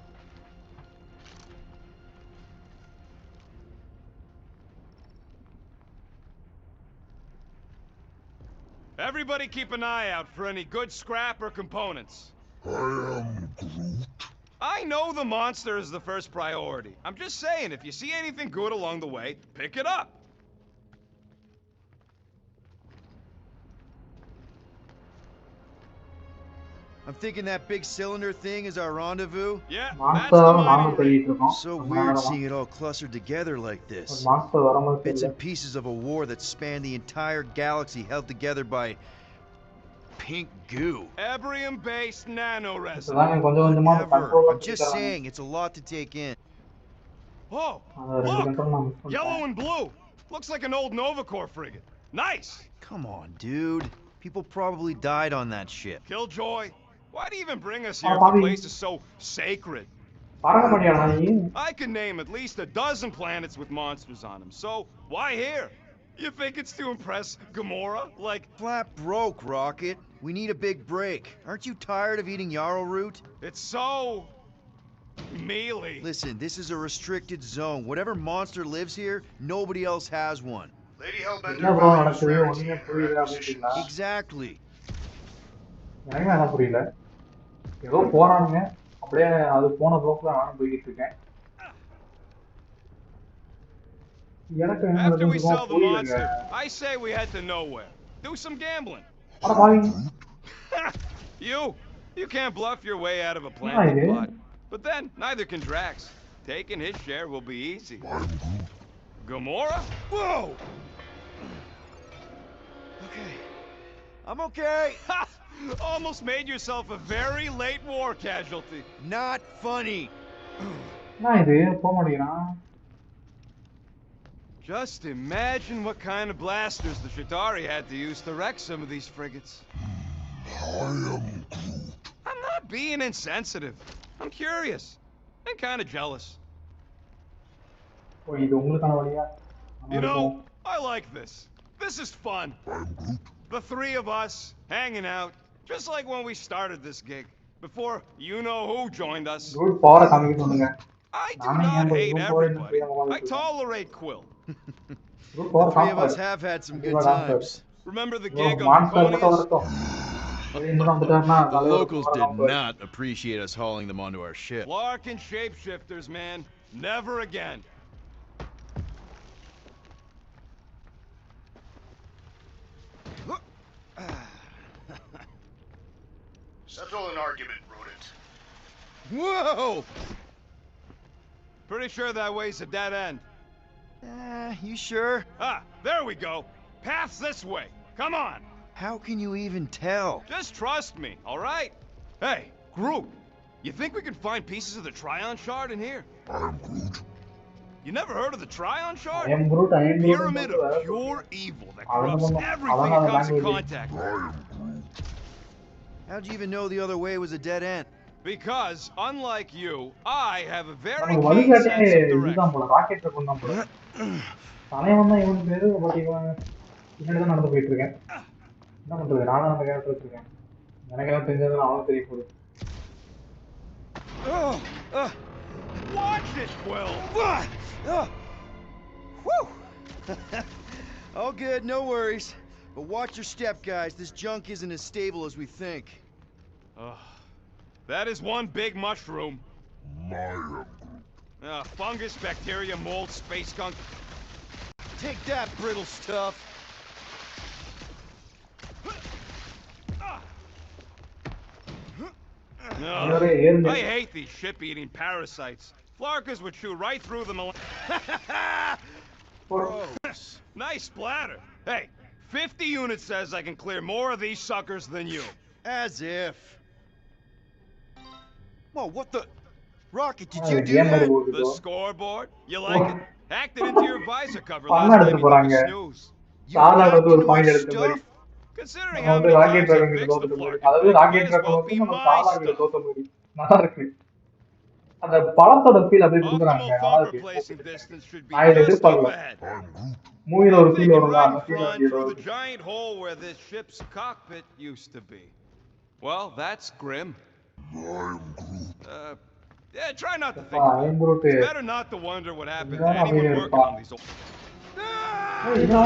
Speaker 7: Everybody keep an eye out for any good scrap or components. I know the monster is the first priority. I'm just saying, if you see anything good along the way, pick it up.
Speaker 6: I'm thinking that big cylinder thing is our rendezvous.
Speaker 7: Yeah, that's
Speaker 1: monster
Speaker 7: the
Speaker 1: நானும்
Speaker 7: mining rig.
Speaker 1: தேடிட்டு இருக்கோம்.
Speaker 6: So
Speaker 1: ரொம்ப
Speaker 6: weird
Speaker 1: நேரமா.
Speaker 6: seeing it all clustered together like this.
Speaker 1: Monster வர மாதிரி
Speaker 6: Bits
Speaker 1: தெரியல.
Speaker 6: and pieces of a war that spanned the entire galaxy held together by pink goo.
Speaker 7: Ebrium-based nano resin.
Speaker 1: இப்பதாங்க கொஞ்சம் கொஞ்சமா
Speaker 6: Whatever.
Speaker 1: கண்ட்ரோல்ல
Speaker 6: I'm just saying, it's a lot to take in.
Speaker 7: Oh,
Speaker 1: அத ரெண்டு
Speaker 7: look!
Speaker 1: Control நான் miss
Speaker 7: Yellow
Speaker 1: பண்ணிட்டேன்.
Speaker 7: and blue. Looks like an old Novacor frigate. Nice.
Speaker 6: Come on, dude. People probably died on that ship.
Speaker 7: Killjoy, why do you even bring us here if
Speaker 1: Bobby.
Speaker 7: the place is so sacred?
Speaker 1: பறக்க மாட்டியாடா நீ?
Speaker 7: I can name at least a dozen planets with monsters on them, so why here? You think it's to impress Gamora? Like,
Speaker 6: Flat broke, Rocket. We need a big break. Aren't you tired of eating yarrow root?
Speaker 7: it's so... mealy.
Speaker 6: Listen, this is a restricted zone. Whatever monster lives here, nobody else has one.
Speaker 3: Lady Hellbender
Speaker 1: என்ன bro
Speaker 3: values
Speaker 1: நடக்குது?
Speaker 3: rarity
Speaker 1: ஒண்ணுமே
Speaker 3: in her
Speaker 1: புரியல
Speaker 3: acquisitions.
Speaker 1: அப்படின்றீங்களா?
Speaker 6: Exactly.
Speaker 1: எனக்குமே அதான் புரியல. ஏதோ போறானுங்க. அப்படியே அது போன போக்குல நானும் போய்கிட்டு இருக்கேன். எனக்கு என்ன
Speaker 7: After we
Speaker 1: நடக்குதுன்னு
Speaker 7: sell the
Speaker 1: புரியலங்க.
Speaker 7: monster, I say we head to nowhere. Do some gambling.
Speaker 1: அட பாவி.
Speaker 7: You can't bluff your way out of a
Speaker 1: Right,
Speaker 7: planted
Speaker 1: eh?
Speaker 7: plot. But then, neither can Drax. Taking his share will be easy. Gamora? Whoa!
Speaker 6: Okay. I'm okay.
Speaker 7: Ha! Almost made yourself a very late war casualty.
Speaker 6: Not funny.
Speaker 1: என்ன இது போக மாட்டேங்கிறான்?
Speaker 7: Just imagine what kind of blasters the Chitauri had to use to wreck some of these frigates. I'm not being insensitive. I'm curious and kind of jealous.
Speaker 1: ஓ, இது உங்களுக்கான வழியா?
Speaker 7: You know, I like this. This is fun. The three of us hanging out, just like when we started this gig. before you know who joined us.
Speaker 1: Groot பவரை காமிக்க சொல்லுங்க.
Speaker 7: I do
Speaker 1: நானே
Speaker 7: not
Speaker 1: ஏன்
Speaker 7: hate
Speaker 1: Groot power
Speaker 7: everybody.
Speaker 1: ஃப்ரீயா
Speaker 7: I
Speaker 1: உட்காந்துட்டு
Speaker 7: tolerate Quill.
Speaker 1: Groot
Speaker 6: The
Speaker 1: power
Speaker 6: three of us
Speaker 1: காமிப்பாரு.
Speaker 6: have had some good
Speaker 1: கண்டிப்பா காமிப்பாரு.
Speaker 6: times.
Speaker 7: Remember the
Speaker 1: ஓ,
Speaker 7: gig on
Speaker 1: மான்ஸ்டர் மட்டும்
Speaker 7: Draconius?
Speaker 1: வரட்டும். அது இன்னும் வந்துட்டாருன்னா
Speaker 4: The
Speaker 1: தலைவர்
Speaker 4: locals
Speaker 1: பவரை
Speaker 4: did
Speaker 1: காமிப்பாரு.
Speaker 4: not appreciate us hauling them onto our ship.
Speaker 7: Lark and shapeshifters, man. Never again.
Speaker 3: Settle an argument, rodent.
Speaker 6: Whoa!
Speaker 7: Pretty sure that way's a dead end.
Speaker 6: You sure?
Speaker 7: Ah, there we go. Path's this way. Come on.
Speaker 6: How can you even tell?
Speaker 7: Just trust me, all right? Hey, Groot, you think we can find pieces of the Tryon Shard in here?
Speaker 3: I'm Groot.
Speaker 7: You never heard of the Tryon Shard?
Speaker 1: I am Groot, I am Groot.
Speaker 7: Pyramid of pure evil that corrupts
Speaker 1: Alan
Speaker 7: everything it comes in
Speaker 1: language.
Speaker 7: contact with.
Speaker 3: I am Groot.
Speaker 6: How'd you even know the other way was a dead end?
Speaker 7: Because, unlike you, I have a very
Speaker 1: நமக்கு
Speaker 7: keen
Speaker 1: வழிகாட்டே
Speaker 7: sense of
Speaker 1: இதுதான்
Speaker 7: direction.
Speaker 1: போல, rocket Ragun தான் போல. தலைவன் தான் இவன் பேரு, but இவன் பின்னாடி தான் நடந்து போயிட்டு இருக்கேன். என்ன பண்றது, நானும் அந்த கேரக்டர் வச்சிருக்கேன். எனக்கு எல்லாம் தெரிஞ்சது அவனும் தெரிய போகுது.
Speaker 7: Watch it, Quill!
Speaker 6: Whew! All good, no worries. But watch your step, guys. This junk isn't as stable as we think.
Speaker 7: That is one big mushroom.
Speaker 3: I am Groot.
Speaker 7: Fungus, bacteria, mold, space skunk.
Speaker 6: Take that, brittle stuff.
Speaker 1: இவரே ஏறுங்க.
Speaker 7: I hate these ship-eating parasites. Flarkers would chew right through them. Nice splatter. Hey, 50 units says I can clear more of these suckers than you.
Speaker 6: As if. Whoa, what the? Rocket, did
Speaker 1: Ah,
Speaker 6: you
Speaker 1: the
Speaker 6: do
Speaker 1: game
Speaker 6: that?
Speaker 1: mode.
Speaker 7: The scoreboard? You like it? Hacked it into your visor cover
Speaker 1: Fun
Speaker 7: last time
Speaker 1: எடுத்து
Speaker 7: you took
Speaker 1: போறாங்க.
Speaker 7: a snooze.
Speaker 6: You
Speaker 1: சார்லாட்
Speaker 6: hacked
Speaker 1: வந்து ஒரு
Speaker 6: into
Speaker 1: point
Speaker 6: our
Speaker 1: எடுத்த மாதிரி.
Speaker 6: stuff?
Speaker 7: Considering
Speaker 1: நம்ம
Speaker 7: how
Speaker 1: வந்து
Speaker 7: many
Speaker 1: rocket
Speaker 7: times I
Speaker 1: Ragun
Speaker 7: fixed the
Speaker 1: தோத்துட்ட மாதிரி.
Speaker 7: Flark,
Speaker 1: அதாவது
Speaker 7: it might
Speaker 1: rocket
Speaker 7: as
Speaker 1: Ragun
Speaker 7: well
Speaker 1: வந்து
Speaker 7: be
Speaker 1: நம்ம
Speaker 7: my
Speaker 1: சார்லாட்
Speaker 7: stuff.
Speaker 1: தோத்த மாதிரி. நல்லா இருக்கு. அந்த படத்தோட ஃபீல் அப்படியே கொடுக்குறாங்க.
Speaker 7: Optimal
Speaker 1: நல்லா
Speaker 7: funk
Speaker 1: இருக்கு.
Speaker 7: replacing distance should be
Speaker 1: நான் இதை
Speaker 7: just up
Speaker 1: எதிர்பார்க்கல.
Speaker 7: ahead.
Speaker 3: I'm Groot.
Speaker 1: மூவில ஒரு
Speaker 7: I'm
Speaker 1: ஃபீல்
Speaker 7: thinking
Speaker 1: வரும்ல,
Speaker 7: right
Speaker 1: அந்த
Speaker 7: in
Speaker 1: ஃபீல்
Speaker 7: front
Speaker 1: வந்து
Speaker 7: through the giant hole where this ship's cockpit used to be. Well, that's grim.
Speaker 3: I'm Groot.
Speaker 7: Yeah, try not to think about it.
Speaker 1: I'm crude.
Speaker 7: It's better not to wonder what happened to
Speaker 1: Yeah,
Speaker 7: anyone
Speaker 1: yeah,
Speaker 7: working on these old...
Speaker 1: இதா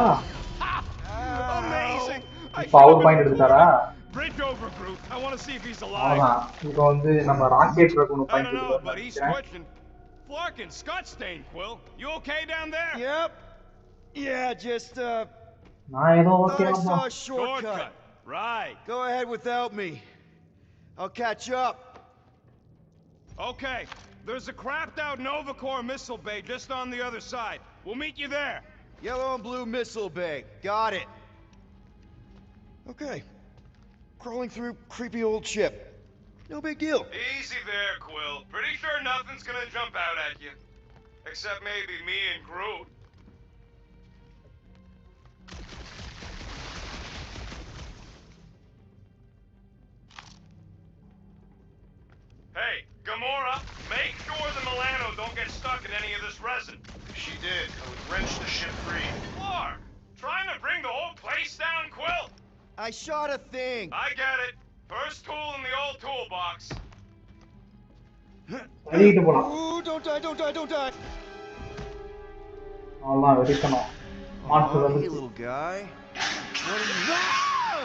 Speaker 7: Amazing! I
Speaker 1: இப்போ அவர்
Speaker 7: should've
Speaker 1: point
Speaker 7: been
Speaker 1: எடுத்தாரா?
Speaker 7: Bridge over, Groot. I want to see if he's alive.
Speaker 1: அவ்வளவுதான். இப்போ வந்து நம்ம rocket raccoon
Speaker 7: I
Speaker 1: point
Speaker 7: don't know, but
Speaker 1: எடுத்தாரு.
Speaker 7: he's twitching. Flarkin, Scott stain, Quill. You okay down there?
Speaker 6: Yep. Yeah, just,
Speaker 1: நான் ஏதோ
Speaker 6: thought
Speaker 1: okay
Speaker 6: I
Speaker 1: ஆமா.
Speaker 6: saw a shortcut.
Speaker 7: Right.
Speaker 6: Go ahead without me. I'll catch up.
Speaker 7: Okay. There's a crapped out Nova Corps missile bay just on the other side. We'll meet you there.
Speaker 6: Yellow and blue missile bay. Got it. Okay. Crawling through creepy old ship. No big deal.
Speaker 7: Easy there, Quill. Pretty sure nothing's gonna jump out at you. Except maybe me and Groot. Hey, Gamora, make sure the Milano don't get stuck in any of this resin.
Speaker 3: She did. I would wrench the ship free.
Speaker 7: Flark, trying to bring the whole place down, Quill?
Speaker 6: I shot a thing.
Speaker 7: I get it. First tool in the old toolbox.
Speaker 1: தள்ளிட்டு போலாம்.
Speaker 6: Ooh, don't die, don't die, don't die.
Speaker 1: அவ்வளவுதான் வெடிக்கணும். Monster
Speaker 6: Oh,
Speaker 1: வந்து
Speaker 6: hey, little guy. What are you... Ah!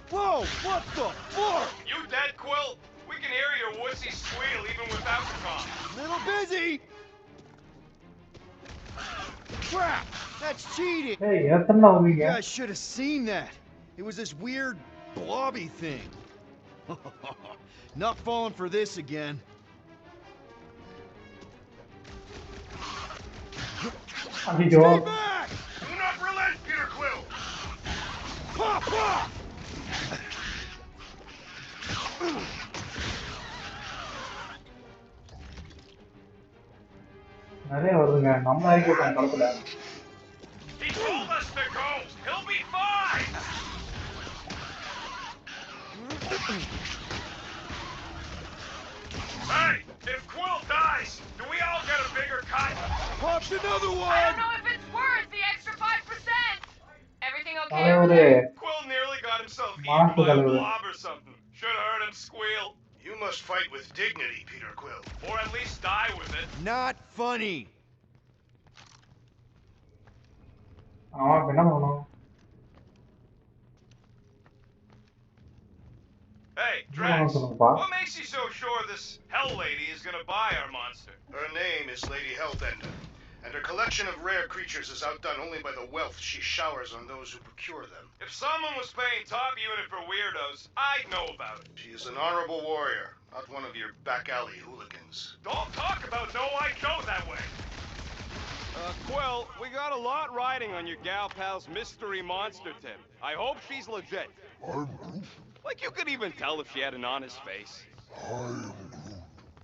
Speaker 6: Whoa, what the fuck?
Speaker 7: You dead, Quill? We can hear your wussy squeal even without the comm.
Speaker 6: Little busy. Crap, that's cheating.
Speaker 1: ஏய் எத்தனை
Speaker 6: You
Speaker 1: வருவீங்க?
Speaker 6: guys should have seen that. It was this weird blobby thing. Not falling for this again.
Speaker 1: ஐயோ.
Speaker 6: Stay back!
Speaker 3: Do not relent, Peter Quill.
Speaker 6: Pop, pop!
Speaker 1: நிறைய வருதுங்க. நம்ம அறிக்கை படத்துல.
Speaker 7: He told us to go. He'll be fine. Hey, if Quill dies, do we all get a bigger cut?
Speaker 6: Popped another
Speaker 5: I
Speaker 6: one!
Speaker 5: don't know if it's worth the extra 5%. Everything okay over
Speaker 1: தலைவரே
Speaker 5: there?
Speaker 7: Quill nearly got himself eaten
Speaker 1: மாட்டு
Speaker 7: by a
Speaker 1: தலைவரே
Speaker 7: blob or something. Should have heard him squeal.
Speaker 3: You must fight with dignity, Peter Quill.
Speaker 7: Or at least die with it.
Speaker 6: Not funny.
Speaker 1: அவன் இப்ப என்ன பண்ணணும்
Speaker 7: Hey,
Speaker 1: என்ன
Speaker 7: Drax,
Speaker 1: பண்ண சொல்லுங்கப்பா
Speaker 7: what makes you so sure this Hell Lady is gonna buy our monster?
Speaker 3: Her name is Lady Hellbender, and her collection of rare creatures is outdone only by the wealth she showers on those who procure them.
Speaker 7: If someone was paying top unit for weirdos, I'd know about it.
Speaker 3: She is an honorable warrior, not one of your back alley hooligans.
Speaker 7: Don't talk about no white Joe that way. Quill, we got a lot riding on your gal pal's mystery monster tip. I hope she's legit. Like you could even tell if she had an honest face.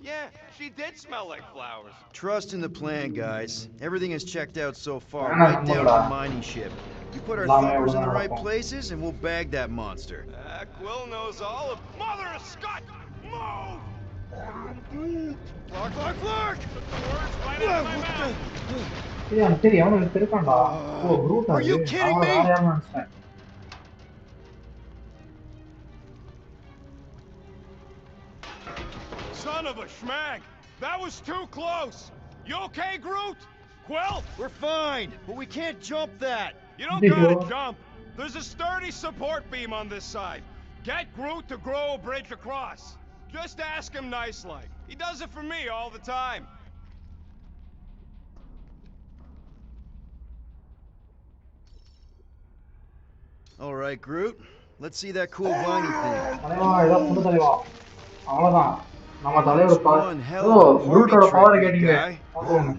Speaker 7: Yeah, she did smell like flowers.
Speaker 6: Trust in the plan, guys. Everything is checked out so far,
Speaker 1: Ana,
Speaker 6: right down to
Speaker 1: namala.
Speaker 6: the mining ship. You put our
Speaker 1: Lame
Speaker 6: thumpers in the
Speaker 1: ulan
Speaker 6: right
Speaker 1: appo.
Speaker 6: places, and we'll bag that monster.
Speaker 7: Quill knows all of... Mother of Scott! Move! Flark, Flark, Flark! Took the words right out of my mouth.
Speaker 1: ஏய் அவன் சரி அவனுக்கு இருக்கான்டா ஓ fruit
Speaker 6: Are
Speaker 1: அது
Speaker 6: you kidding
Speaker 1: அவன்
Speaker 6: me?
Speaker 1: வேற யாரும் நினைச்சிட்டேன்
Speaker 7: Son of a schmag! That was too close! You okay, Groot? Quill?
Speaker 6: We're fine, but we can't jump that.
Speaker 7: You don't
Speaker 1: Big
Speaker 7: gotta
Speaker 1: Lord.
Speaker 7: jump. There's a sturdy support beam on this side. Get Groot to grow a bridge across. Just ask him nice-like. He does it for me all the time.
Speaker 6: All right, Groot. Let's see that cool viney thing.
Speaker 1: தலைவா ஏதோ புது தலைவா அவ்வளவுதான் நம்ம தலைவர்
Speaker 6: One hell
Speaker 1: oh
Speaker 6: of a party
Speaker 1: ப்ரூட்டோட power
Speaker 6: trick,
Speaker 1: கேட்டீங்க
Speaker 6: guy.
Speaker 1: பார்ப்போம்.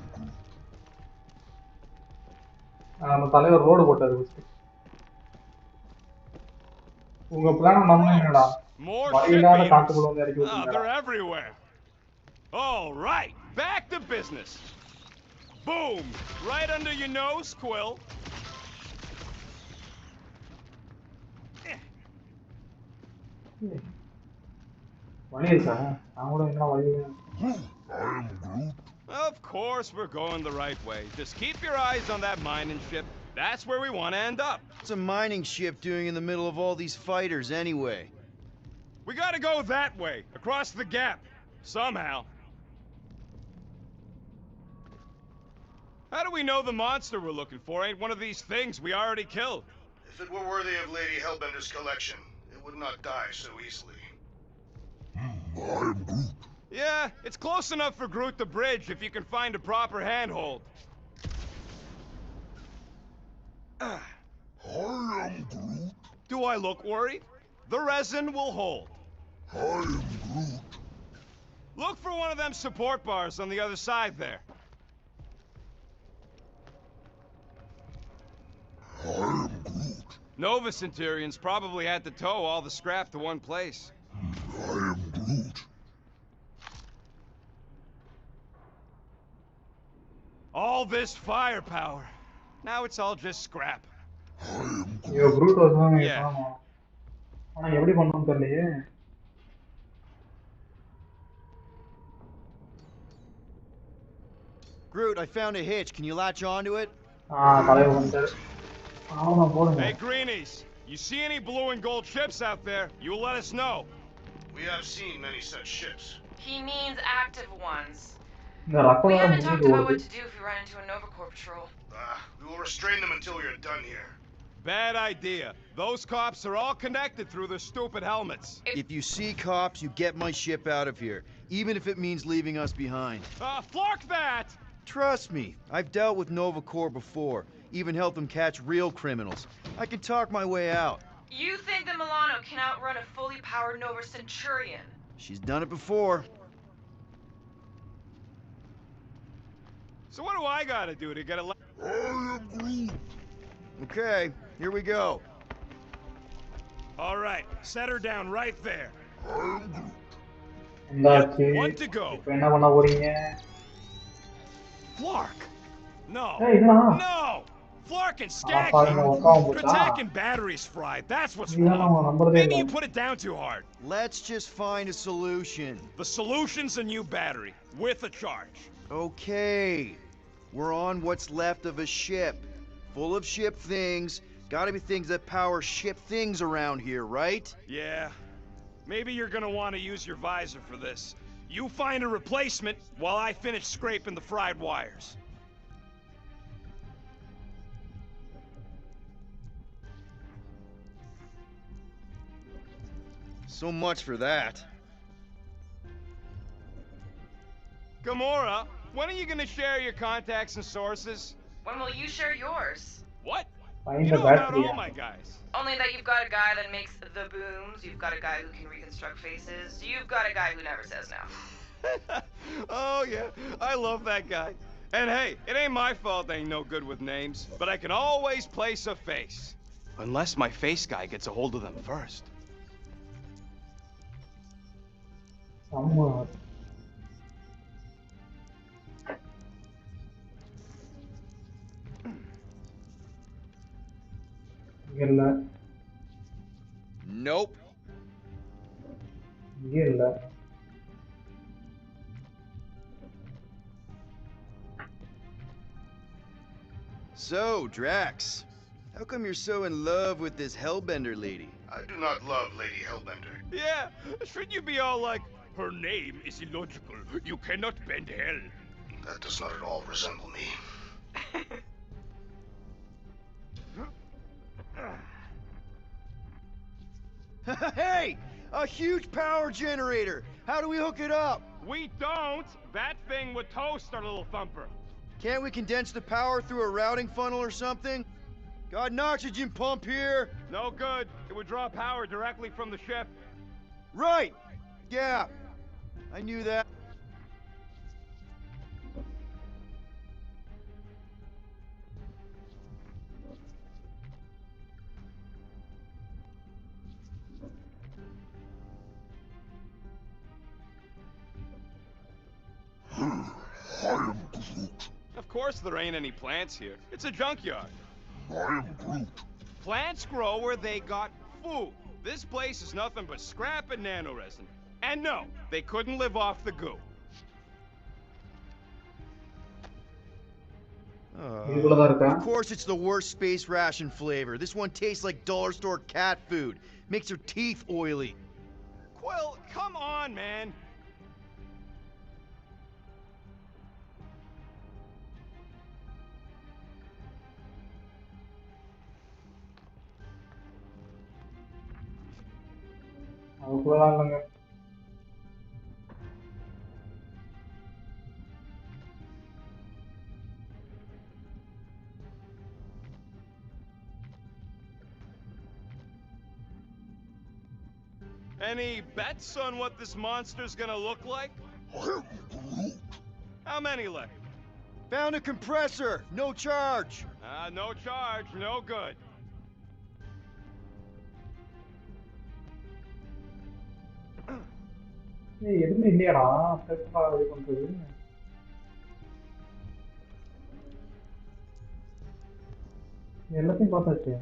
Speaker 1: நம்ம தலைவர் ரோடு போட்டாரு first. உங்க பிளான நம்ம என்னடா
Speaker 7: More
Speaker 1: வழியில்லாத
Speaker 7: ship
Speaker 1: காட்டுக்குள்ள வந்து இறக்கி
Speaker 7: beamers.
Speaker 1: விட்டீங்கடா
Speaker 7: They're everywhere. All right, back to business. Boom! Right under your nose, Quill.
Speaker 1: வழி இருக்கா நான் கூட என்ன வழி
Speaker 7: Of course we're going the right way. Just keep your eyes on that mining ship. That's where we want to end up.
Speaker 6: What's a mining ship doing in the middle of all these fighters anyway?
Speaker 7: We gotta go that way, across the gap. Somehow. How do we know the monster we're looking for ain't one of these things we already killed?
Speaker 3: If it were worthy of Lady Hellbender's collection, it would not die so easily.
Speaker 7: Yeah, it's close enough for Groot the Bridge if you can find a proper handhold. Do I look worried? The resin will hold. Look for one of them support bars on the other side there. Nova Centurions probably had to tow all the scrap to one place. All this firepower. Now it's all just scrap.
Speaker 1: ஐயோ fruit வருவாங்க
Speaker 7: Yeah.
Speaker 1: ஆமா ஆனா எப்படி பண்ணனும் தெரியலையே
Speaker 6: Groot, I found a hitch. Can you latch onto it?
Speaker 1: தலைவர் வந்துட்டாரு ஆமா போடுங்க
Speaker 7: Hey, Greenies, you see any blue and gold ships out there, you'll let us know.
Speaker 3: We have seen many such ships.
Speaker 8: He means active ones.
Speaker 1: இந்த ரக்கம்
Speaker 8: We
Speaker 1: வேற
Speaker 8: haven't talked
Speaker 1: முடிஞ்சு
Speaker 8: about
Speaker 1: ஓடுது
Speaker 8: what to do if we run into a Nova Corps patrol.
Speaker 3: We will restrain them until we are done here.
Speaker 7: Bad idea. Those cops are all connected through their stupid helmets.
Speaker 6: If you see cops, you get my ship out of here, even if it means leaving us behind.
Speaker 7: Flark that!
Speaker 6: Trust me, I've dealt with Nova Corps before, even helped them catch real criminals. I can talk my way out.
Speaker 8: You think the Milano can outrun a fully powered Nova Centurion?
Speaker 6: She's done it before.
Speaker 7: So what do I gotta do to get a...
Speaker 6: Okay, here we go.
Speaker 7: All right, set her down right there.
Speaker 1: இந்தாச்சு
Speaker 7: One to go.
Speaker 1: இப்போ என்ன பண்ண போறீங்க
Speaker 7: Flark! No.
Speaker 1: ஏய் இதா
Speaker 7: No! Flark and
Speaker 1: பாருங்க, உட்காந்து
Speaker 7: Skaggy!
Speaker 1: போச்சா?
Speaker 7: Kratak and batteries fried. That's what's
Speaker 1: இதெல்லாம் நம்ம
Speaker 7: wrong.
Speaker 1: நம்புறதே
Speaker 7: Maybe
Speaker 1: இல்ல
Speaker 7: you put it down too hard.
Speaker 6: Let's just find a solution.
Speaker 7: The solution's a new battery, with a charge.
Speaker 6: Okay, we're on what's left of a ship, full of ship things, Gotta be things that power ship things around here, right?
Speaker 7: Yeah. Maybe you're gonna want to use your visor for this. You find a replacement while I finish scraping the fried wires.
Speaker 6: So much for that.
Speaker 7: Gamora, when are you gonna share your contacts and sources?
Speaker 8: When will you share yours?
Speaker 7: What?
Speaker 1: Find
Speaker 7: You
Speaker 1: the
Speaker 7: know about
Speaker 1: battery.
Speaker 7: all my guys.
Speaker 8: Only that you've got a guy that makes the booms, you've got a guy who can reconstruct faces, you've got a guy who never says no.
Speaker 7: Oh yeah, I love that guy. And hey, it ain't my fault I ain't no good with names, but I can always place a face. Unless my face guy gets a hold of them first.
Speaker 1: Summer. இங்க இல்ல
Speaker 6: Nope.
Speaker 1: இங்க இல்ல
Speaker 6: So, Drax, how come you're so in love with this Hellbender lady?
Speaker 3: I do not love Lady Hellbender.
Speaker 7: Yeah, shouldn't you be all like, her name is illogical, you cannot bend hell.
Speaker 3: That does not at all resemble me.
Speaker 6: Hey! A huge power generator! How do we hook it up?
Speaker 7: We don't! That thing would toast our little thumper.
Speaker 6: Can't we condense the power through a routing funnel or something? Got an oxygen pump here.
Speaker 7: No good. It would draw power directly from the ship.
Speaker 6: Right! Yeah, I knew that.
Speaker 7: Of course there ain't any plants here. It's a junkyard. Plants grow where they got food. This place is nothing but scrap and nanoresin. And no, they couldn't live off the goo.
Speaker 1: இதுக்குள்ளதான் இருக்கா
Speaker 6: Of course it's the worst space ration flavor. This one tastes like dollar store cat food. Makes your teeth oily.
Speaker 7: Quill, come on, man.
Speaker 1: அதுக்குள்ளதான் இல்லைங்க
Speaker 7: Any bets on what this monster's gonna look like? How many left?
Speaker 6: Found a compressor. No charge.
Speaker 7: No charge, no good.
Speaker 1: ஏய் எதுவுமே இல்லையாடா பெருசா இது பண்றது எல்லாத்தையும் பார்த்தாச்சு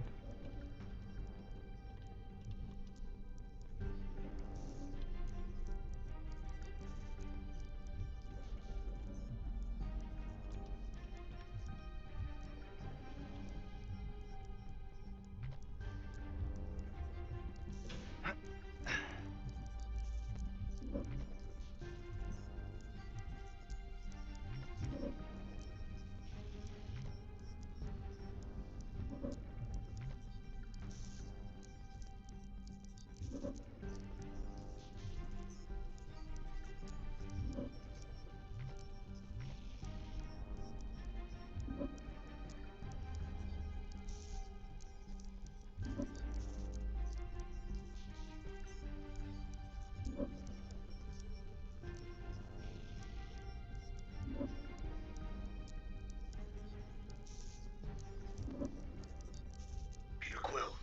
Speaker 3: Peter Quill,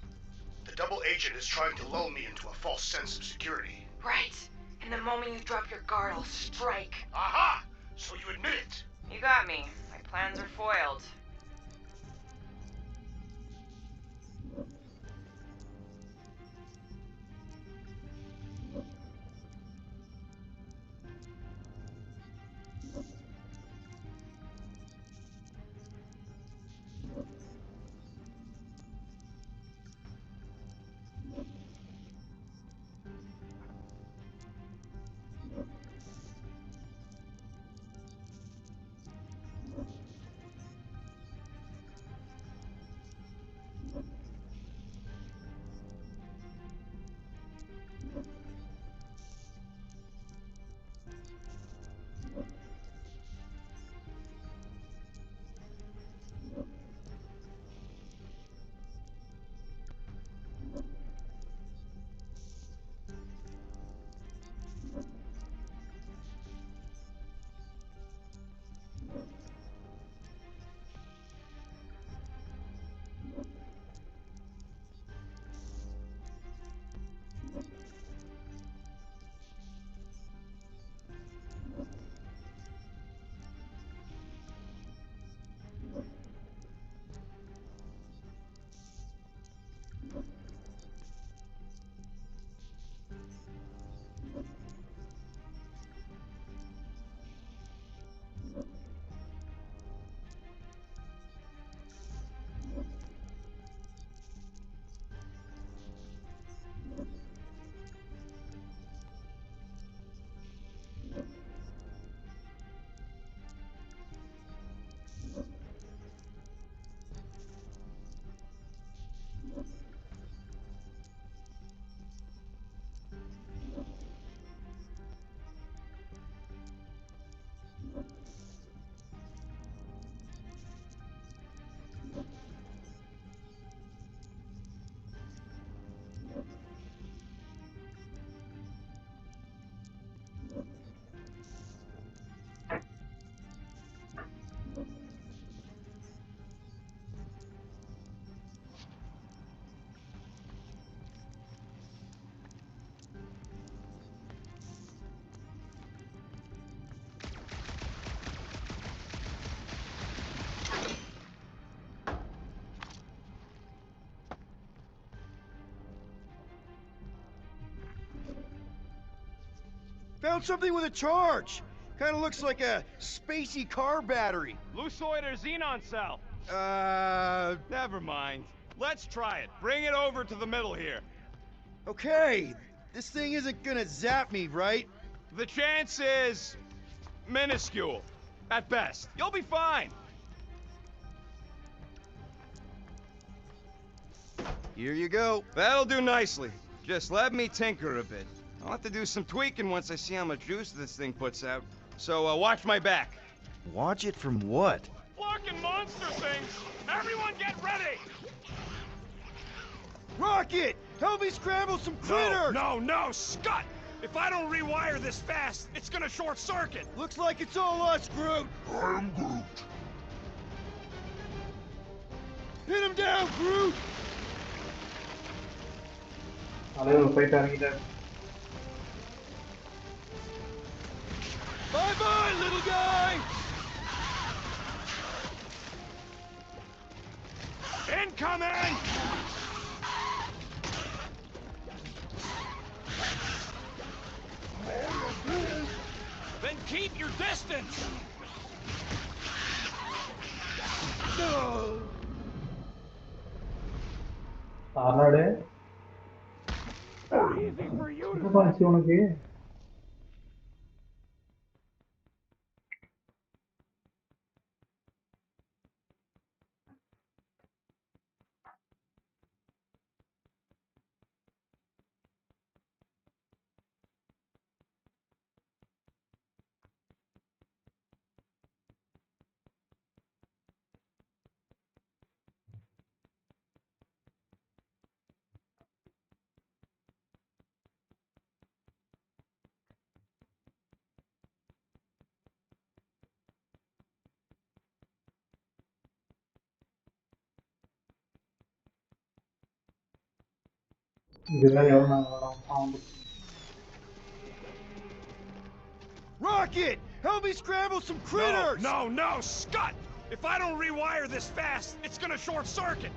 Speaker 3: the double agent is trying to lull me into a false sense of security.
Speaker 8: Right. And the moment you drop your guard, I'll strike.
Speaker 3: Aha! So you admit it?
Speaker 8: You got me. My plans are foiled.
Speaker 6: Found something with a charge. Kind of looks like a spacey car battery.
Speaker 7: Lusoid or xenon cell? Never mind. Let's try it. Bring it over to the middle here.
Speaker 6: Okay. This thing isn't gonna zap me, right?
Speaker 7: The chance is minuscule, at best. You'll be fine.
Speaker 6: Here you go.
Speaker 7: That'll do nicely. Just let me tinker a bit. I'll have to do some tweaking once I see how much juice this thing puts out. So watch my back.
Speaker 6: Watch it from what?
Speaker 7: Fucking monster things! Everyone get ready!
Speaker 6: Rocket! Help me scramble some critters!
Speaker 7: No, Scott! If I don't rewire this fast, it's gonna short circuit!
Speaker 6: Looks like it's all us, Groot!
Speaker 3: I'm Groot.
Speaker 6: Hit him down, Groot! Bye-bye, little guy!
Speaker 7: Incoming! Then keep your distance!
Speaker 6: Rocket! Help me scramble some critters!
Speaker 7: No, Scott! If I don't rewire this fast, it's gonna short circuit!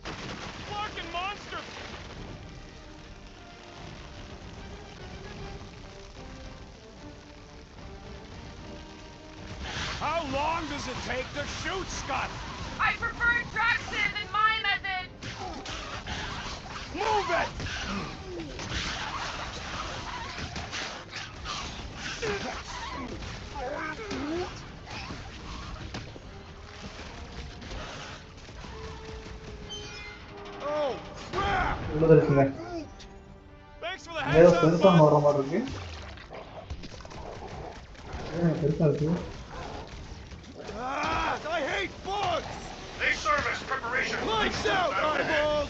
Speaker 7: Fucking monster! How long does it take to shoot, Scott?
Speaker 5: I prefer Draxon than my method!
Speaker 7: Move it!
Speaker 6: Oh, crap!
Speaker 7: Thanks for the heads up, bud.
Speaker 6: Ah, I hate bugs!
Speaker 3: They service preparation.
Speaker 6: Lights out, eyeballs!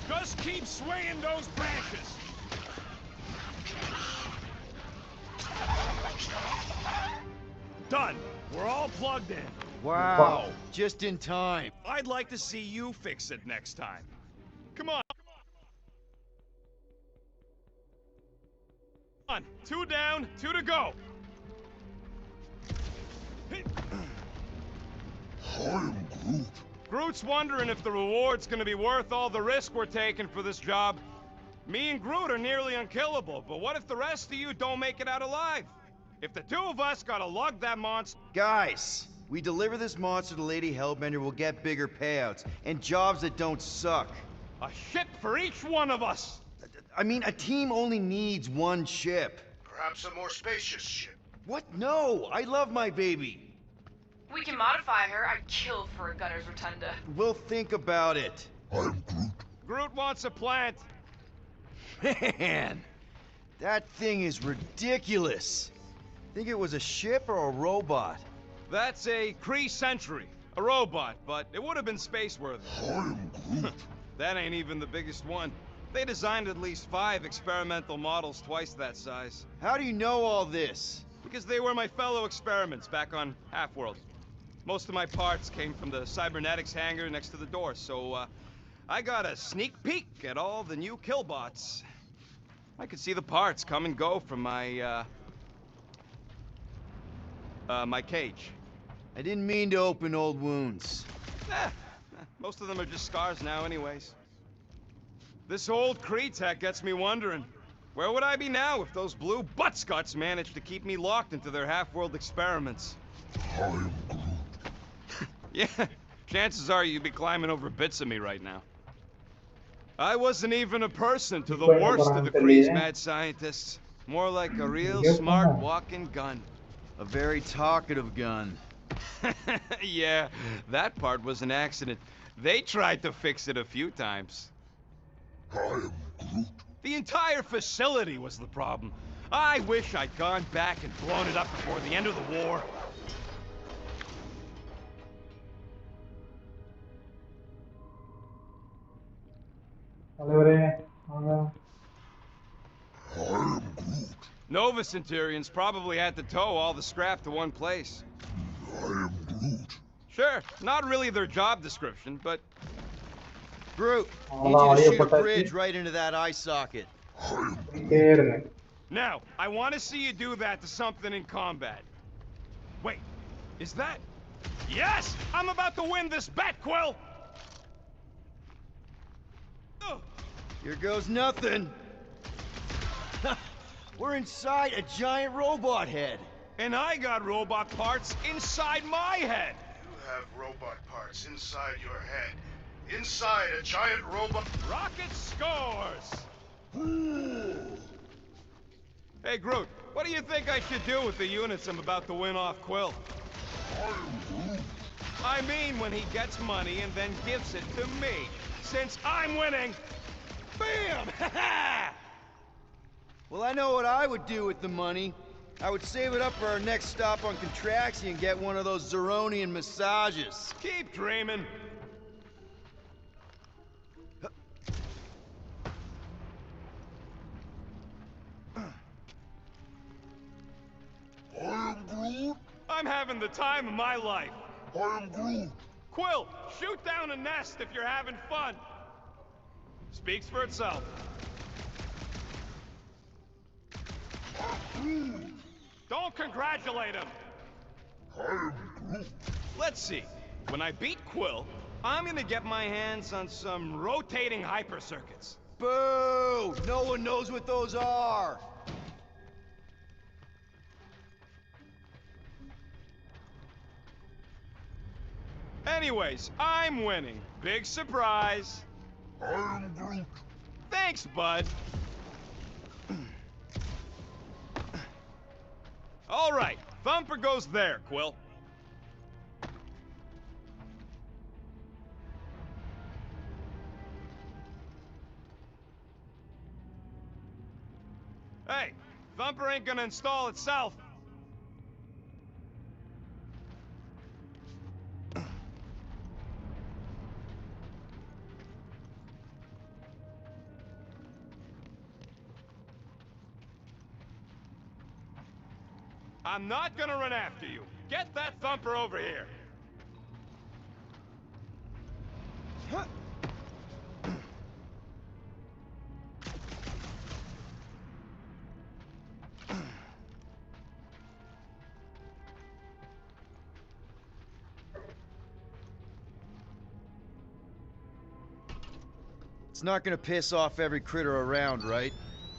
Speaker 7: Just keep swinging those branches. Done. We're all plugged in.
Speaker 6: Wow, just in time.
Speaker 7: I'd like to see you fix it next time. Come on. Come on. 2 down, 2 to go.
Speaker 3: I'm Groot.
Speaker 7: Groot's wondering if the reward's gonna be worth all the risk we're taking for this job. Me and Groot are nearly unkillable, but what if the rest of you don't make it out alive? If the 2 of us gotta lug that monster...
Speaker 6: Guys, we deliver this monster to Lady Hellbender, we'll get bigger payouts, and jobs that don't suck.
Speaker 7: A ship for each one of us!
Speaker 6: I mean, a team only needs one ship.
Speaker 3: Perhaps a more spacious ship.
Speaker 6: What? No, I love my baby.
Speaker 8: We can modify her. I'd kill for a Gunner's Rotunda.
Speaker 6: We'll think about it.
Speaker 3: I'm Groot.
Speaker 7: Groot wants a plant.
Speaker 6: Man, that thing is ridiculous. Think it was a ship or a robot?
Speaker 7: That's a Kree Sentry. A robot, but it would have been space-worthy.
Speaker 3: I'm Groot.
Speaker 7: That ain't even the biggest one. They designed at least 5 experimental models twice that size.
Speaker 6: How do you know all this?
Speaker 7: Because they were my fellow experiments back on Half-World. Most of my parts came from the cybernetics hangar next to the door, so I got a sneak peek at all the new killbots. I could see the parts come and go from my cage.
Speaker 6: I didn't mean to open old wounds.
Speaker 7: Most of them are just scars now anyways. This old Kree-Tech gets me wondering, where would I be now if those blue butt-scuts managed to keep me locked into their half-world experiments? Yeah, chances are you'd be climbing over bits of me right now. I wasn't even a person to the worst of the Kree's mad scientists. More like a real smart walking gun.
Speaker 6: A very talkative gun.
Speaker 7: Yeah, that part was an accident. They tried to fix it a few times. The entire facility was the problem. I wish I'd gone back and blown it up before the end of the war. Nova Centurions probably had to tow all the scrap to one place. Sure, not really their job description, but...
Speaker 6: Groot, need you to shoot a bridge right into that eye socket.
Speaker 7: Now, I want to see you do that to something in combat. Wait, is that... Yes! I'm about to win this bet, Quill!
Speaker 6: Here goes nothing. We're inside a giant robot head.
Speaker 7: And I got robot parts inside my head.
Speaker 3: You have robot parts inside your head. Inside a giant robot...
Speaker 7: Rocket scores! Hey, Groot, what do you think I should do with the units I'm about to win off Quill? I mean when he gets money and then gives it to me. Since I'm winning, bam!
Speaker 6: Well, I know what I would do with the money. I would save it up for our next stop on Contraxia and get one of those Zeronian massages.
Speaker 7: Keep dreaming. I'm having the time of my life. Quill, shoot down a nest if you're having fun. Speaks for itself. Don't congratulate him. Let's see. When I beat Quill, I'm gonna get my hands on some rotating hyper circuits.
Speaker 6: Boo! No one knows what those are.
Speaker 7: Anyways, I'm winning. Big surprise. Thanks, bud. All right, Thumper goes there, Quill. Hey, Thumper ain't gonna install itself. I'm not gonna run after you. Get that Thumper over here.
Speaker 6: It's not gonna piss off every critter around, right?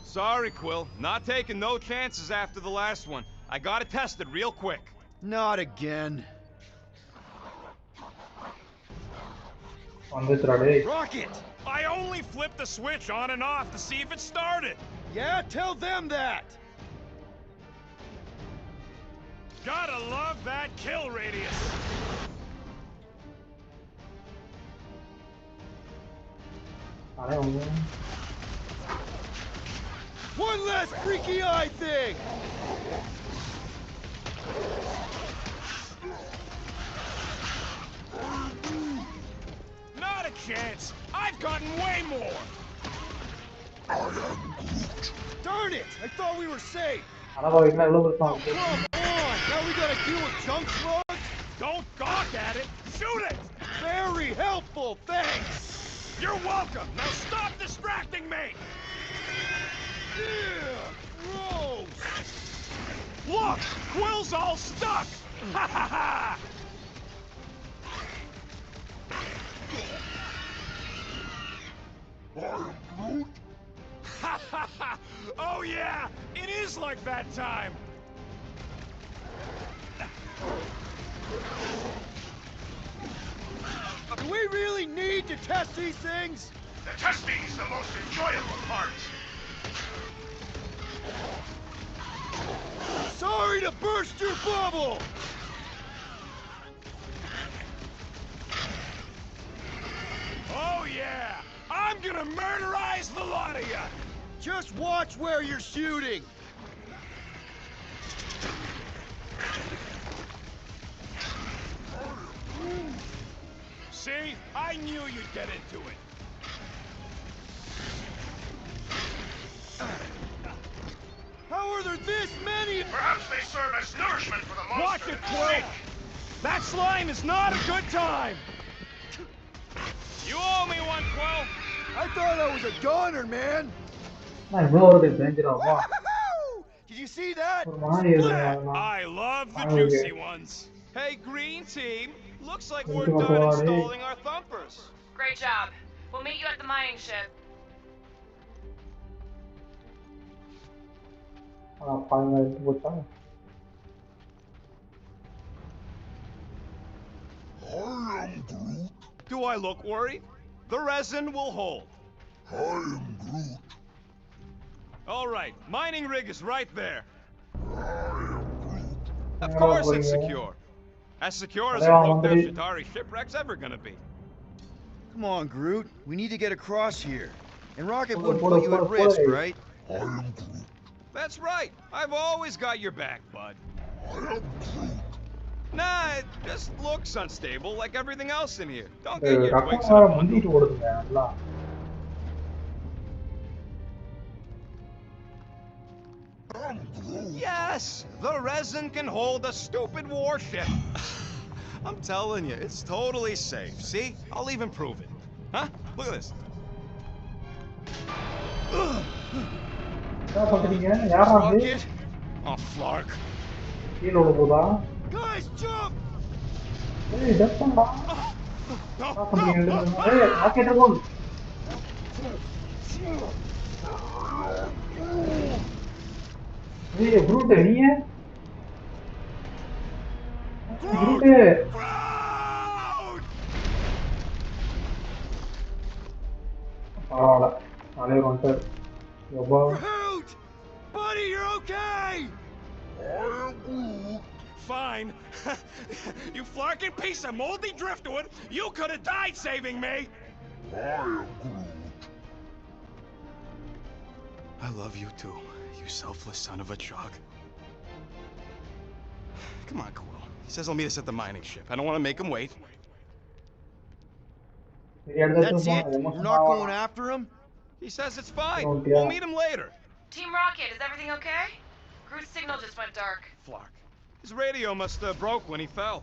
Speaker 7: Sorry, Quill. Not taking no chances after the last one. I gotta test it real quick.
Speaker 6: Not again. Rocket!
Speaker 7: I only flipped the switch on and off to see if it started.
Speaker 6: Yeah, tell them that!
Speaker 7: Gotta love that kill radius.
Speaker 6: One last freaky eye thing!
Speaker 7: Not a chance. I've gotten way more.
Speaker 6: Darn it! I thought we were safe!
Speaker 1: ஆனா பாத்தீங்கன்னா எவ்வளவு
Speaker 6: Oh,
Speaker 1: பிரச்சனை
Speaker 6: come on! Now we gotta deal with junk slugs?
Speaker 7: Don't gawk at it. Shoot it.
Speaker 6: Very helpful, thanks!
Speaker 7: You're welcome. Now stop distracting me.
Speaker 6: Yeah, gross!
Speaker 7: Look, Quill's all stuck. Ha ha ha. Oh yeah, it is like that time.
Speaker 6: Do we really need to test these things?
Speaker 3: The testing is the most enjoyable part.
Speaker 6: Sorry to burst your bubble!
Speaker 7: Oh yeah, I'm gonna murderize the lot of ya.
Speaker 6: Just watch where you're shooting!
Speaker 7: See? I knew you'd get into it.
Speaker 6: How are there this many?
Speaker 3: Perhaps they serve as nourishment for the monster.
Speaker 7: Watch it, Quill! That slime is not a good time! You owe me one, Quill!
Speaker 6: I thought I was a goner, man!
Speaker 1: நான் இவ்வளோ ஒரு டேஞ்சராக
Speaker 6: Woohoo! Did you see that?
Speaker 1: ஒரு மாதிரி
Speaker 6: Splat!
Speaker 7: I love the
Speaker 1: Oh,
Speaker 7: juicy
Speaker 1: yeah.
Speaker 7: ones. Hey, green team. Looks like
Speaker 1: Thank
Speaker 7: we're
Speaker 1: you,
Speaker 7: done
Speaker 1: Maserati.
Speaker 7: installing our thumpers.
Speaker 8: Great job. We'll meet you at the mining ship.
Speaker 1: பாருங்க எடுத்து போச்சா
Speaker 7: Do I look worried? The resin will hold. All right, mining rig is right there. Of course it's secure. As secure as a broke-down Shatari shipwreck's ever gonna be.
Speaker 6: Come on, Groot. We need to get across here. And Rocket
Speaker 1: Put it,
Speaker 6: wouldn't
Speaker 1: put it,
Speaker 6: put you at
Speaker 1: put it,
Speaker 6: risk,
Speaker 1: put it.
Speaker 6: right?
Speaker 7: That's right. I've always got your back, bud. Nah, it just looks unstable like everything else in here. Don't get your
Speaker 1: ரக்கம்
Speaker 7: twigs
Speaker 1: வேற
Speaker 7: up.
Speaker 1: முந்திட்டு ஓடுதுங்க நல்லா
Speaker 7: Yes, the resin can hold a stupid warship. I'm telling you, it's totally safe. See? I'll even prove it. Huh? Look at this.
Speaker 1: என்ன பண்றீங்க யாரா அது
Speaker 7: Rocket? Oh, Flark.
Speaker 1: கீழே விட போதா
Speaker 6: Guys, jump!
Speaker 1: ஏய் டப் பண்ணா
Speaker 7: No,
Speaker 1: என்ன பண்றீங்க
Speaker 7: no,
Speaker 1: ரெண்டு பேரும்? ஏய் ராக்கெட் போல் ஏய் ப்ரூட் நீயே ப்ரூட்
Speaker 7: Groot!
Speaker 1: பரவாயில்ல நாளே வந்துட்டார் எப்பா
Speaker 6: Groot! Buddy, you're okay!
Speaker 7: Fine. You flarking piece of moldy driftwood, you could have died saving me! I love you too, you selfless son of a chug. Come on, Quill. He says he'll meet us at the mining ship. I don't want to make him wait.
Speaker 6: That's it? We're not going after him?
Speaker 7: He says it's fine.
Speaker 1: Oh,
Speaker 7: We'll
Speaker 1: yeah.
Speaker 7: meet him later.
Speaker 8: Team Rocket, is everything okay? Groot's signal just went dark.
Speaker 7: Flark. His radio must have broke when he fell.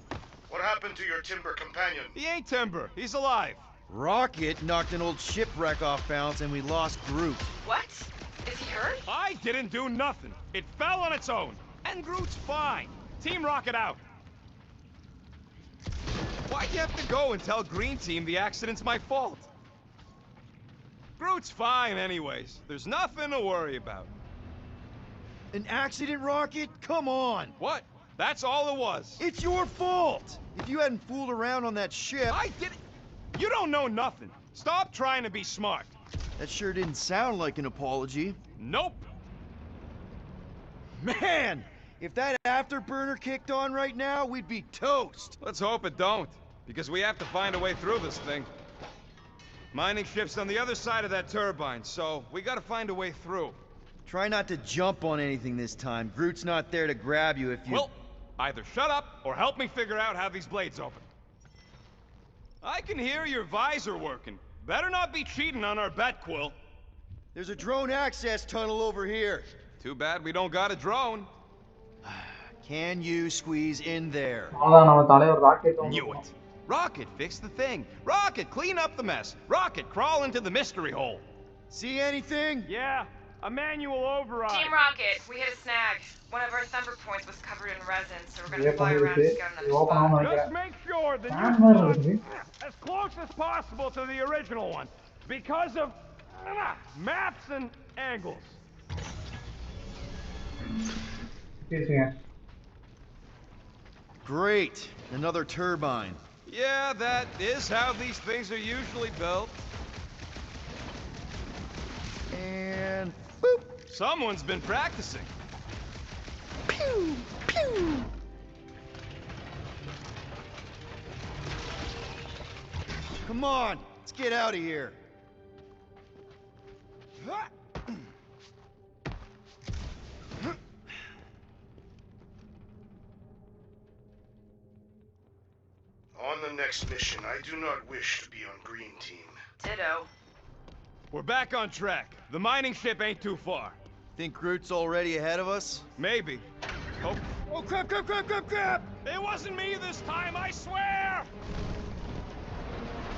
Speaker 3: What happened to your timber companion?
Speaker 7: He ain't Timber. He's alive.
Speaker 6: Rocket knocked an old shipwreck off balance and we lost Groot.
Speaker 8: What? Is he hurt?
Speaker 7: I didn't do nothing. It fell on its own. And Groot's fine. Team Rocket out. Why'd you have to go and tell Green Team the accident's my fault? Groot's fine anyways. There's nothing to worry about.
Speaker 6: An accident, Rocket? Come on!
Speaker 7: What? That's all it was.
Speaker 6: It's your fault! If you hadn't fooled around on that ship...
Speaker 7: I did it. You don't know nothing. Stop trying to be smart.
Speaker 6: That sure didn't sound like an apology.
Speaker 7: Nope.
Speaker 6: Man! If that afterburner kicked on right now, we'd be toast!
Speaker 7: Let's hope it don't, because we have to find a way through this thing. Mining ship's on the other side of that turbine, so we gotta find a way through.
Speaker 6: Try not to jump on anything this time. Groot's not there to grab you if you...
Speaker 7: Well, either shut up or help me figure out how these blades open. I can hear your visor working. Better not be cheating on our bet, Quill.
Speaker 6: There's a drone access tunnel over here.
Speaker 7: Too bad we don't got a drone.
Speaker 6: Can you squeeze in there?
Speaker 1: அதான் நம்ம தலைவர் rocket
Speaker 7: Knew it. Rocket, fix the thing. Rocket, clean up the mess. Rocket, crawl into the mystery hole.
Speaker 6: See anything?
Speaker 7: Yeah, a manual override.
Speaker 8: Team Rocket, we hit a snag. One of our thumper points was covered in resin, so we're
Speaker 1: இதே
Speaker 8: gonna fly around
Speaker 1: பண்ணிருக்கு
Speaker 8: to scout
Speaker 1: இது
Speaker 8: another
Speaker 1: open ஆகாம
Speaker 8: spot.
Speaker 1: வைக்கிறேன்
Speaker 7: Just make sure the
Speaker 1: fan
Speaker 7: new
Speaker 1: மாதிரி
Speaker 7: spot's
Speaker 1: இருக்குது
Speaker 7: as close as possible to the original one because of maps and angles.
Speaker 1: பேசுங்க
Speaker 6: Great. Another turbine.
Speaker 7: Yeah, that is how these things are usually built.
Speaker 6: And boop.
Speaker 7: Someone's been practicing.
Speaker 6: Pew, pew. Come on, let's get out of here.
Speaker 3: On the next mission, I do not wish to be on green team.
Speaker 8: Ditto.
Speaker 7: We're back on track. The mining ship ain't too far.
Speaker 6: Think Groot's already ahead of us?
Speaker 7: Maybe. Oh, oh crap, crap, crap, crap, crap! It wasn't me this time, I swear!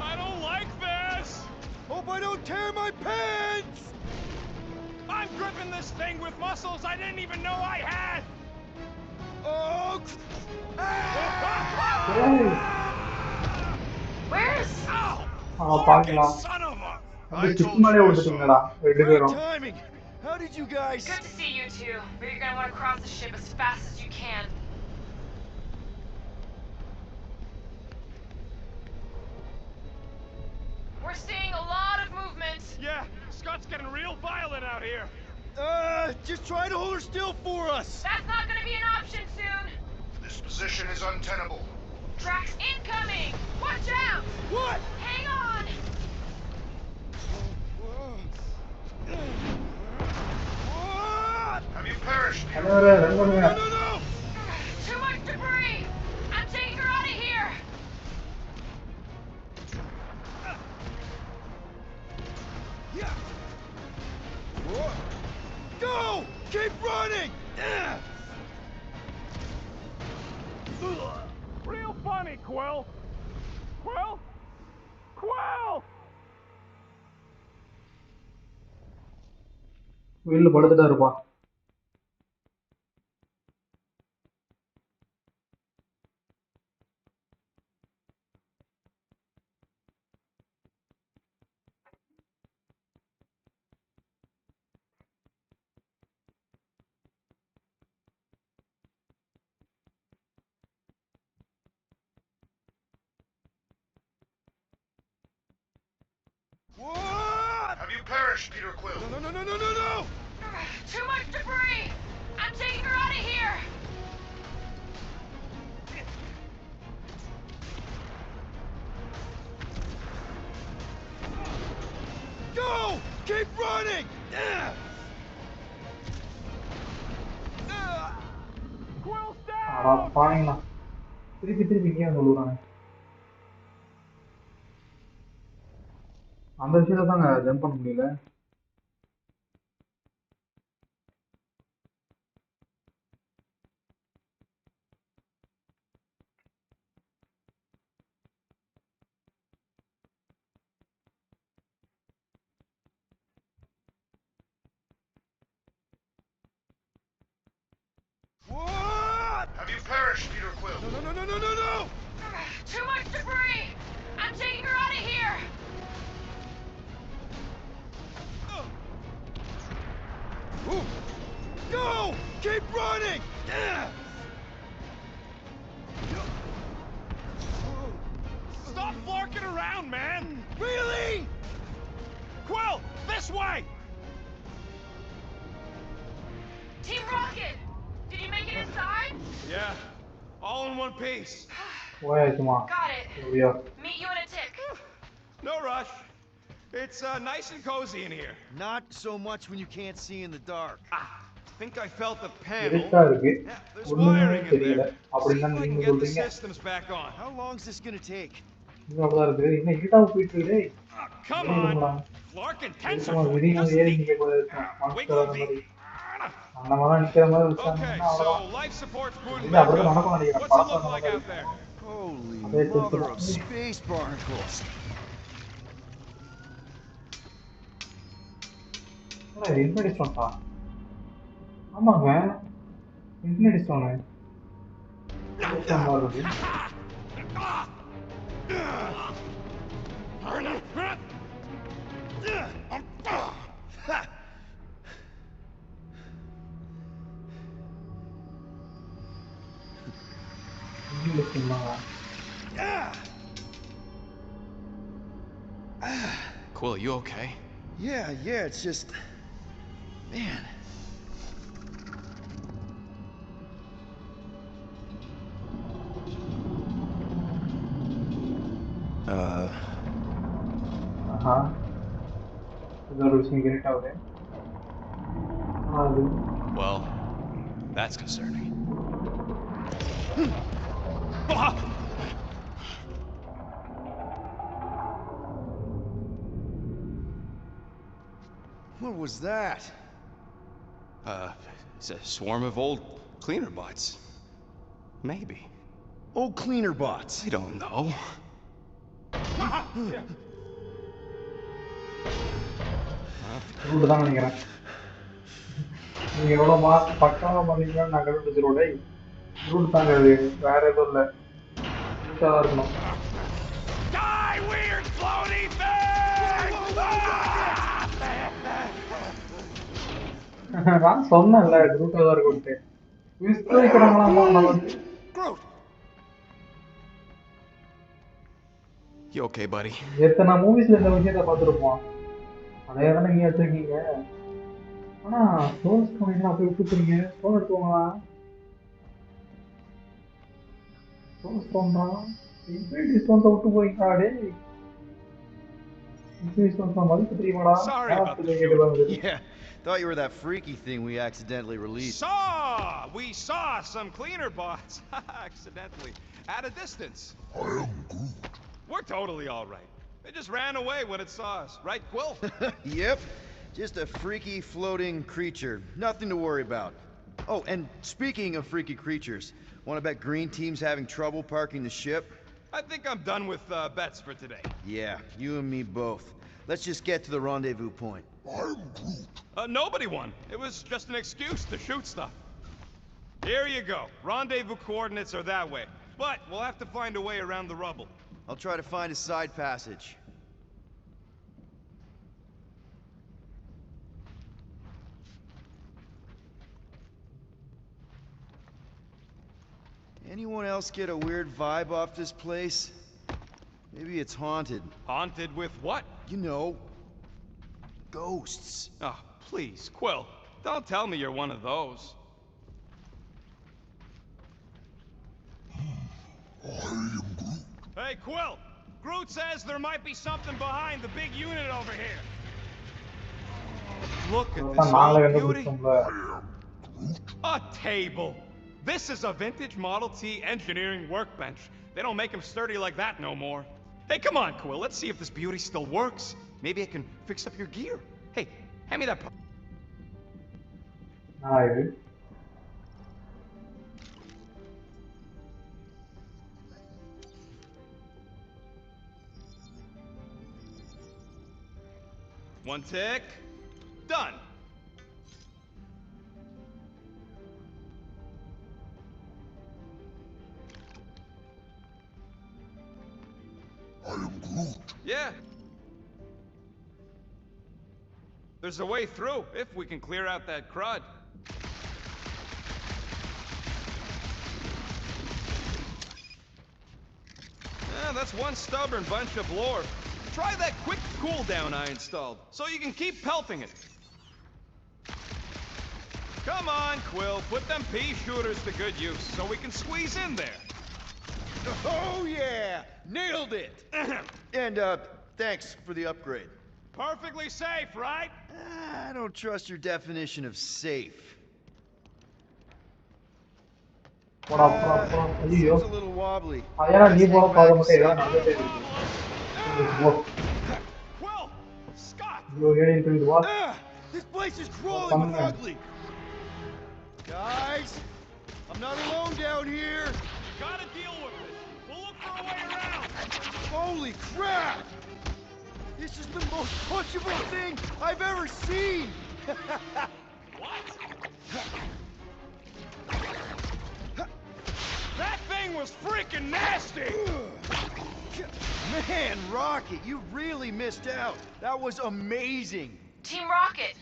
Speaker 7: I don't like this!
Speaker 6: Hope I don't tear my pants!
Speaker 7: I'm gripping this thing with muscles I didn't even know I had!
Speaker 6: Oh!
Speaker 8: Where's...
Speaker 7: Ow!
Speaker 1: பார்க்கலாம்
Speaker 7: Son of a...
Speaker 1: வந்து sick மேலே விழுந்துட்டீங்களா ரெண்டு
Speaker 6: Great
Speaker 1: பேரும்
Speaker 6: timing! How did you guys...
Speaker 8: Good to see you two, but you're gonna want to cross the ship as fast as you can. We're seeing a lot of movement.
Speaker 7: Yeah, Scott's getting real violent out here.
Speaker 6: Just try to hold her still for us!
Speaker 8: That's not gonna be an option soon.
Speaker 3: This position is untenable.
Speaker 8: Drax incoming! Watch out!
Speaker 6: What?
Speaker 8: Hang on!
Speaker 3: Have you perished, Peter?
Speaker 1: Run பண்ணுங்க
Speaker 6: No, no!
Speaker 8: Too much debris! I'm taking her out of here!
Speaker 6: Go! Keep running!
Speaker 7: Real funny, Quill. Quill? Quill!
Speaker 1: வீல்ல படுத்துட்டா இருப்பான்
Speaker 6: What?
Speaker 3: Have you perished, Peter Quill?
Speaker 6: No!
Speaker 8: Too much debris! I'm taking her out of here!
Speaker 6: Go! Keep running!
Speaker 7: Quill's
Speaker 1: ஆடா
Speaker 7: down!
Speaker 1: பாருங்களா திருப்பி இங்கே சொல்லுறாங்க அந்த விஷயத்துல தாங்க jump பண்ண முடியல
Speaker 6: What?
Speaker 3: Have you perished, Peter Quill?
Speaker 6: No!
Speaker 8: Too much debris! I'm taking her out of here!
Speaker 6: Go! Keep running!
Speaker 7: Stop flarking around, man!
Speaker 6: Really?
Speaker 7: Quill, this way!
Speaker 8: Team Rocket! Did you make it inside?
Speaker 7: Yeah, all in one piece.
Speaker 1: போயாச்சுமா
Speaker 8: Got it.
Speaker 1: அப்படியா
Speaker 8: Meet you in a tick.
Speaker 7: No rush. It's nice and cozy in here.
Speaker 6: Not so much when you can't see in the dark.
Speaker 7: Think I felt the panel.
Speaker 1: இருட்டா இருக்கு
Speaker 7: Yeah, there's
Speaker 1: ஒண்ணுமே
Speaker 7: wiring in
Speaker 1: தெரியல
Speaker 7: there.
Speaker 1: அப்படின்னு
Speaker 7: See if I
Speaker 1: நீங்க
Speaker 7: can get the
Speaker 1: சொல்றீங்க
Speaker 7: systems back on.
Speaker 6: How long's this gonna take?
Speaker 1: இன்னும் அப்படிதான் இருக்குது இன்னும் இருட்டாக போயிட்டு இருக்கு
Speaker 7: Come
Speaker 1: விடியுங்களா
Speaker 7: on. Flarkin'
Speaker 1: சும்மா
Speaker 7: tension.
Speaker 1: விடியும்
Speaker 7: Just
Speaker 1: ஏறி
Speaker 7: think.
Speaker 1: நிக்க போல இருக்கும் மாஸ்டர்
Speaker 7: Wiggle
Speaker 1: அந்த மாதிரி
Speaker 7: deep.
Speaker 1: அந்த மாதிரி நிக்கிற மாதிரி
Speaker 7: Okay,
Speaker 1: வச்சாங்கன்னா அவ்வளவுதான்
Speaker 7: so life support's booting
Speaker 1: இல்ல
Speaker 7: back
Speaker 1: அப்படிதான்
Speaker 7: up.
Speaker 1: நடக்கும் நினைக்கிறேன்
Speaker 7: What's it
Speaker 1: படத்துல
Speaker 7: look
Speaker 1: அந்த
Speaker 7: like
Speaker 1: மாதிரி
Speaker 7: out there?
Speaker 6: Holy
Speaker 1: Okay, so-
Speaker 6: mother of space barnacles!
Speaker 1: இன்வெடிஸ் பண்ணா ஆமாங்க இன்ஃபினிட்டி ஸ்டோனு ஸ்டோன் வருது. Infinity stone
Speaker 7: Quill, you okay?
Speaker 6: Yeah, it's just... Man.
Speaker 1: ஆஹா இது ஒரு விஷயம் கிரேட் ஆகுது. அது
Speaker 7: Well, that's concerning.
Speaker 6: What was that?
Speaker 7: It's a swarm of old cleaner bots. Maybe.
Speaker 6: Old cleaner bots.
Speaker 7: I don't know.
Speaker 1: Groot தான் நினைக்கிறேன். நீங்க எவ்வளோ mask பக்காவாக பண்ணீங்கன்னு நான் கண்டுபிடிச்சிருவோம். ரூட் தாங்க அது, வேற எதுவும் இல்லை. ரூட்டாக தான் இருக்கணும்.
Speaker 7: Die, weird floaty thing!
Speaker 1: நான் சொன்னேன்ல ரூட்டாக தான் இருக்கும்ட்டு. விஸ்தரிக்கிறாங்களா?
Speaker 7: Groot! You okay, buddy?
Speaker 1: எத்தனை மூவிஸ்ல இந்த விஷயத்த பார்த்துருப்போம். அதே தானே நீங்க வச்சிருக்கீங்க. ஆனா ஸ்டோன் ஸ்டோன் அப்படி விட்டுருக்கீங்க. ஸ்டோன் எடுத்துவாங்களா? ஸ்டோன் தான். இன்ஃபினிட்டி ஸ்டோன் விட்டு போறீங்களா? டேய் இன்ஃபினிட்டி ஸ்டோன் மதிப்பு தெரியுமாடா?
Speaker 7: Sorry about the shoot.
Speaker 6: Yeah, thought you were that freaky thing we accidentally released.
Speaker 7: We saw some cleaner bots accidentally at a distance. We're totally all right. They just ran away when it saw us, right, Quill?
Speaker 6: Yep, just a freaky floating creature. Nothing to worry about. Oh, and speaking of freaky creatures, want to bet Green Team's having trouble parking the ship?
Speaker 7: I think I'm done with bets for today.
Speaker 6: Yeah, you and me both. Let's just get to the rendezvous point.
Speaker 7: Nobody won. It was just an excuse to shoot stuff. Here you go. Rendezvous coordinates are that way. But we'll have to find a way around the rubble.
Speaker 6: I'll try to find a side passage. Anyone else get a weird vibe off this place? Maybe it's haunted.
Speaker 7: Haunted with what?
Speaker 6: You know, ghosts.
Speaker 7: Oh, please, Quill. Don't tell me you're one of those. Hey, Quill! Groot says there might be something behind the big unit over here. Look at this old beauty. A table. This is a vintage Model T engineering workbench. They don't make them sturdy like that no more. Hey, come on, Quill. Let's see if this beauty still works. Maybe I can fix up your gear. Hey, hand me that part.
Speaker 1: Hi.
Speaker 7: One tick. Done.
Speaker 9: I am Groot.
Speaker 7: Yeah. There's a way through, if we can clear out that crud. Yeah, that's one stubborn bunch of lore. Try that quick cooldown I installed, so you can keep pelting it. Come on, Quill, put them pea shooters to good use, so we can squeeze in there.
Speaker 6: Oh yeah! Nailed it! And, thanks for the upgrade.
Speaker 7: Perfectly safe, right?
Speaker 6: I don't trust your definition of safe.
Speaker 1: ஐயோ
Speaker 6: Seems a little wobbly.
Speaker 1: Athena நீ போற பாதை மட்டும் ஏதாவது நடந்துட்டே இருக்கு.
Speaker 7: Quill! Scott!
Speaker 1: You getting into the what?
Speaker 6: This place is crawling with ugly. Guys, I'm not alone down here.
Speaker 7: Gotta deal with it. We'll look for a way around.
Speaker 6: Holy crap! This is the most pushable thing I've ever seen.
Speaker 7: What? was freaking nasty!
Speaker 6: Man, Rocket, you really missed out. That was amazing.
Speaker 8: Team Rocket!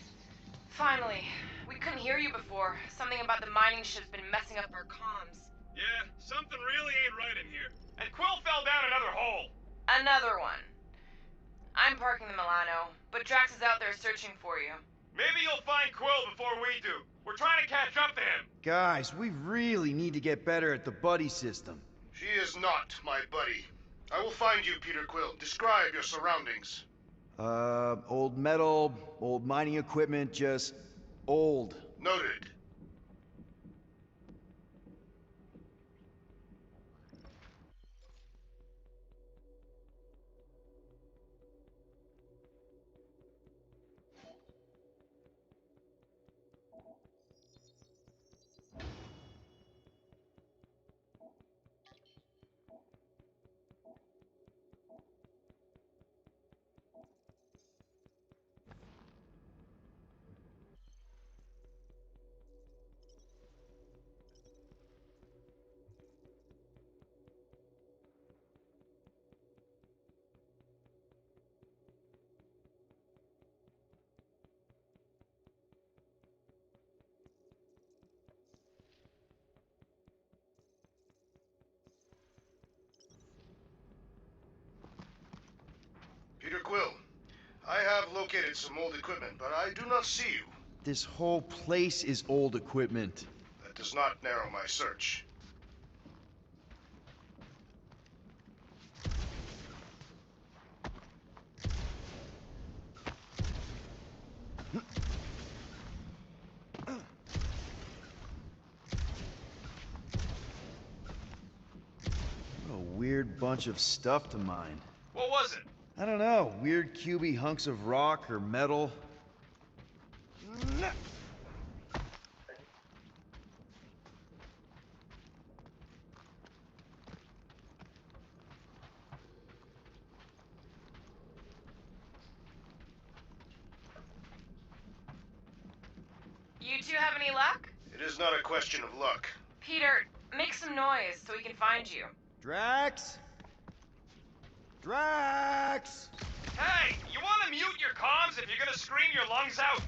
Speaker 8: Finally. We couldn't hear you before. Something about the mining ship's been messing up our comms.
Speaker 7: Yeah, something really ain't right in here. And Quill fell down another hole.
Speaker 8: Another one. I'm parking the Milano, but Drax is out there searching for you.
Speaker 7: Maybe you'll find Quill before we do. We're trying to catch up to him.
Speaker 6: Guys, we really need to get better at the buddy system.
Speaker 3: She is not my buddy. I will find you, Peter Quill. Describe your surroundings.
Speaker 6: Old metal, old mining equipment, just old.
Speaker 3: Noted. Peter Quill, I have located some old equipment, but I do not see you.
Speaker 6: This whole place is old equipment.
Speaker 3: That does not narrow my search.
Speaker 6: What a weird bunch of stuff to mine.
Speaker 7: What was it?
Speaker 6: I don't know, weird cubey hunks of rock or metal.
Speaker 8: You two have any luck?
Speaker 3: It is not a question of luck.
Speaker 8: Peter, make some noise so we can find you.
Speaker 6: Drax? Drax!
Speaker 7: Hey, you want to mute your comms if you're gonna scream your lungs out?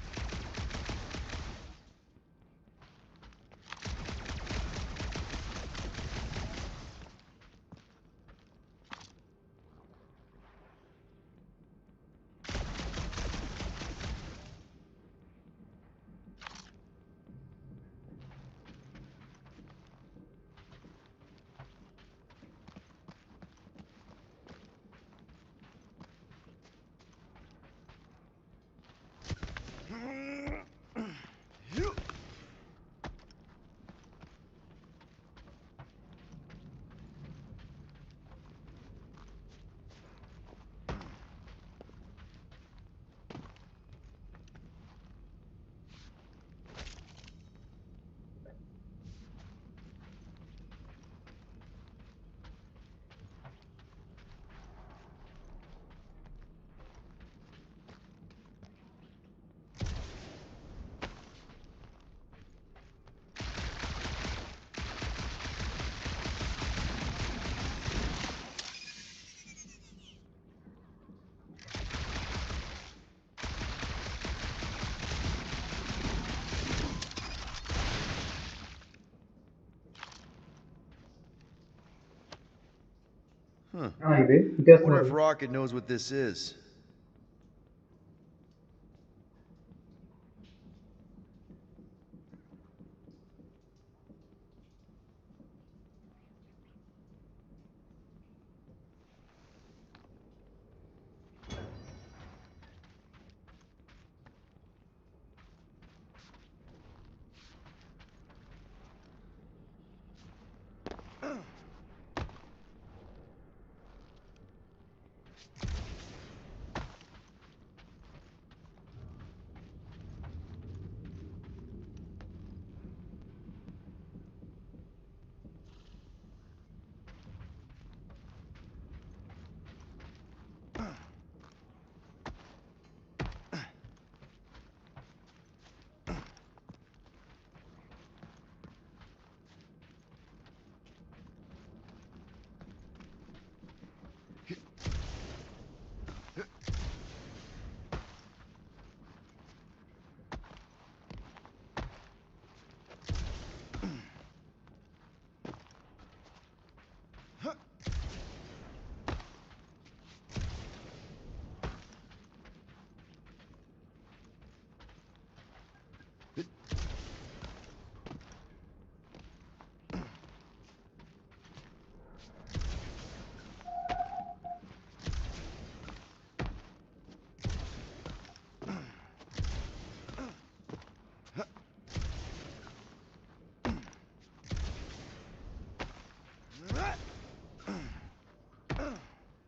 Speaker 6: Huh.
Speaker 1: இது
Speaker 6: I
Speaker 1: வித்தியாசமா
Speaker 6: wonder if
Speaker 1: இருக்கு.
Speaker 6: Rocket knows what this is.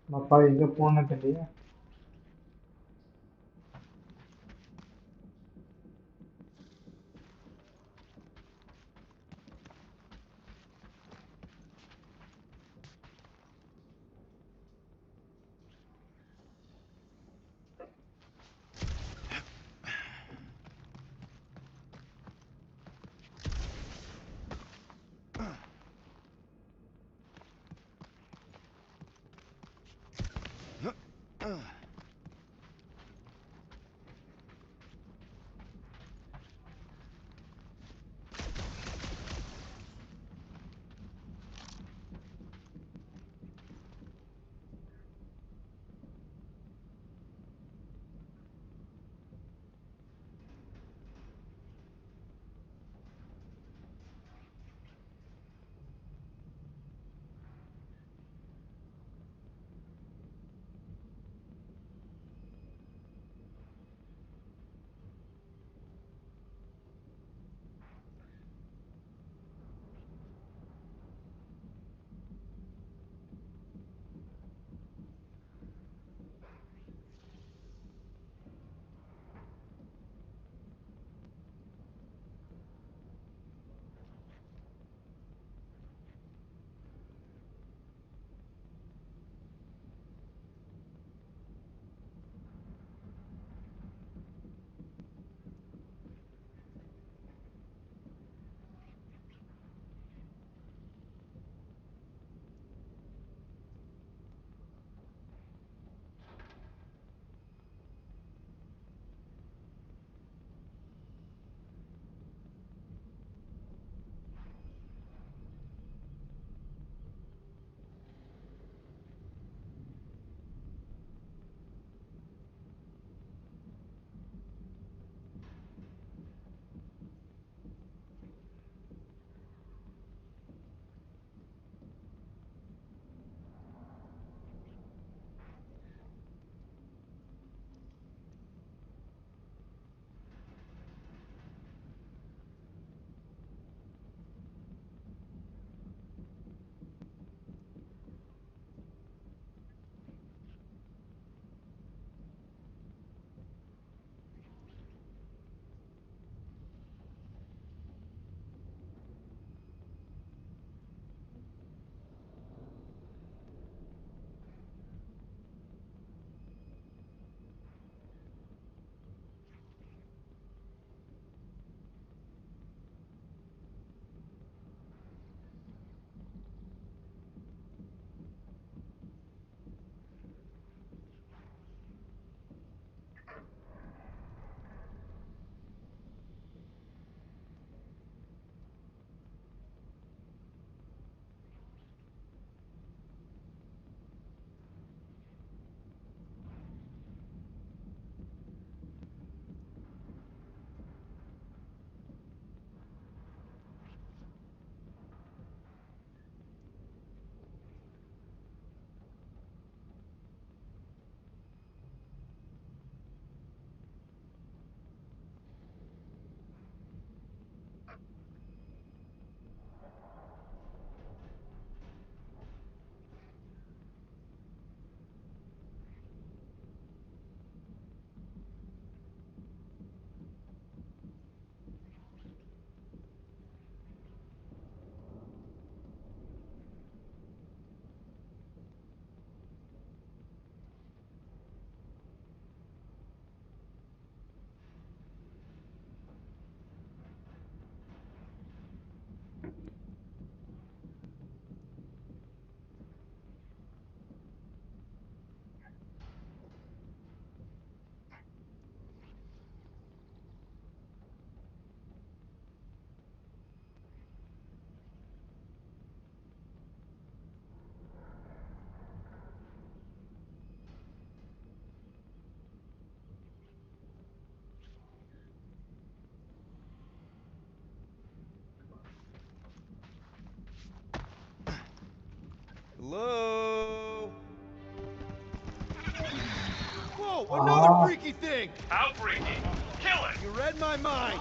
Speaker 1: அப்பா எங்க போனேன்னு தெரியல.
Speaker 6: Hello? Whoa, another freaky thing!
Speaker 7: How freaky? Kill it!
Speaker 6: You read my mind!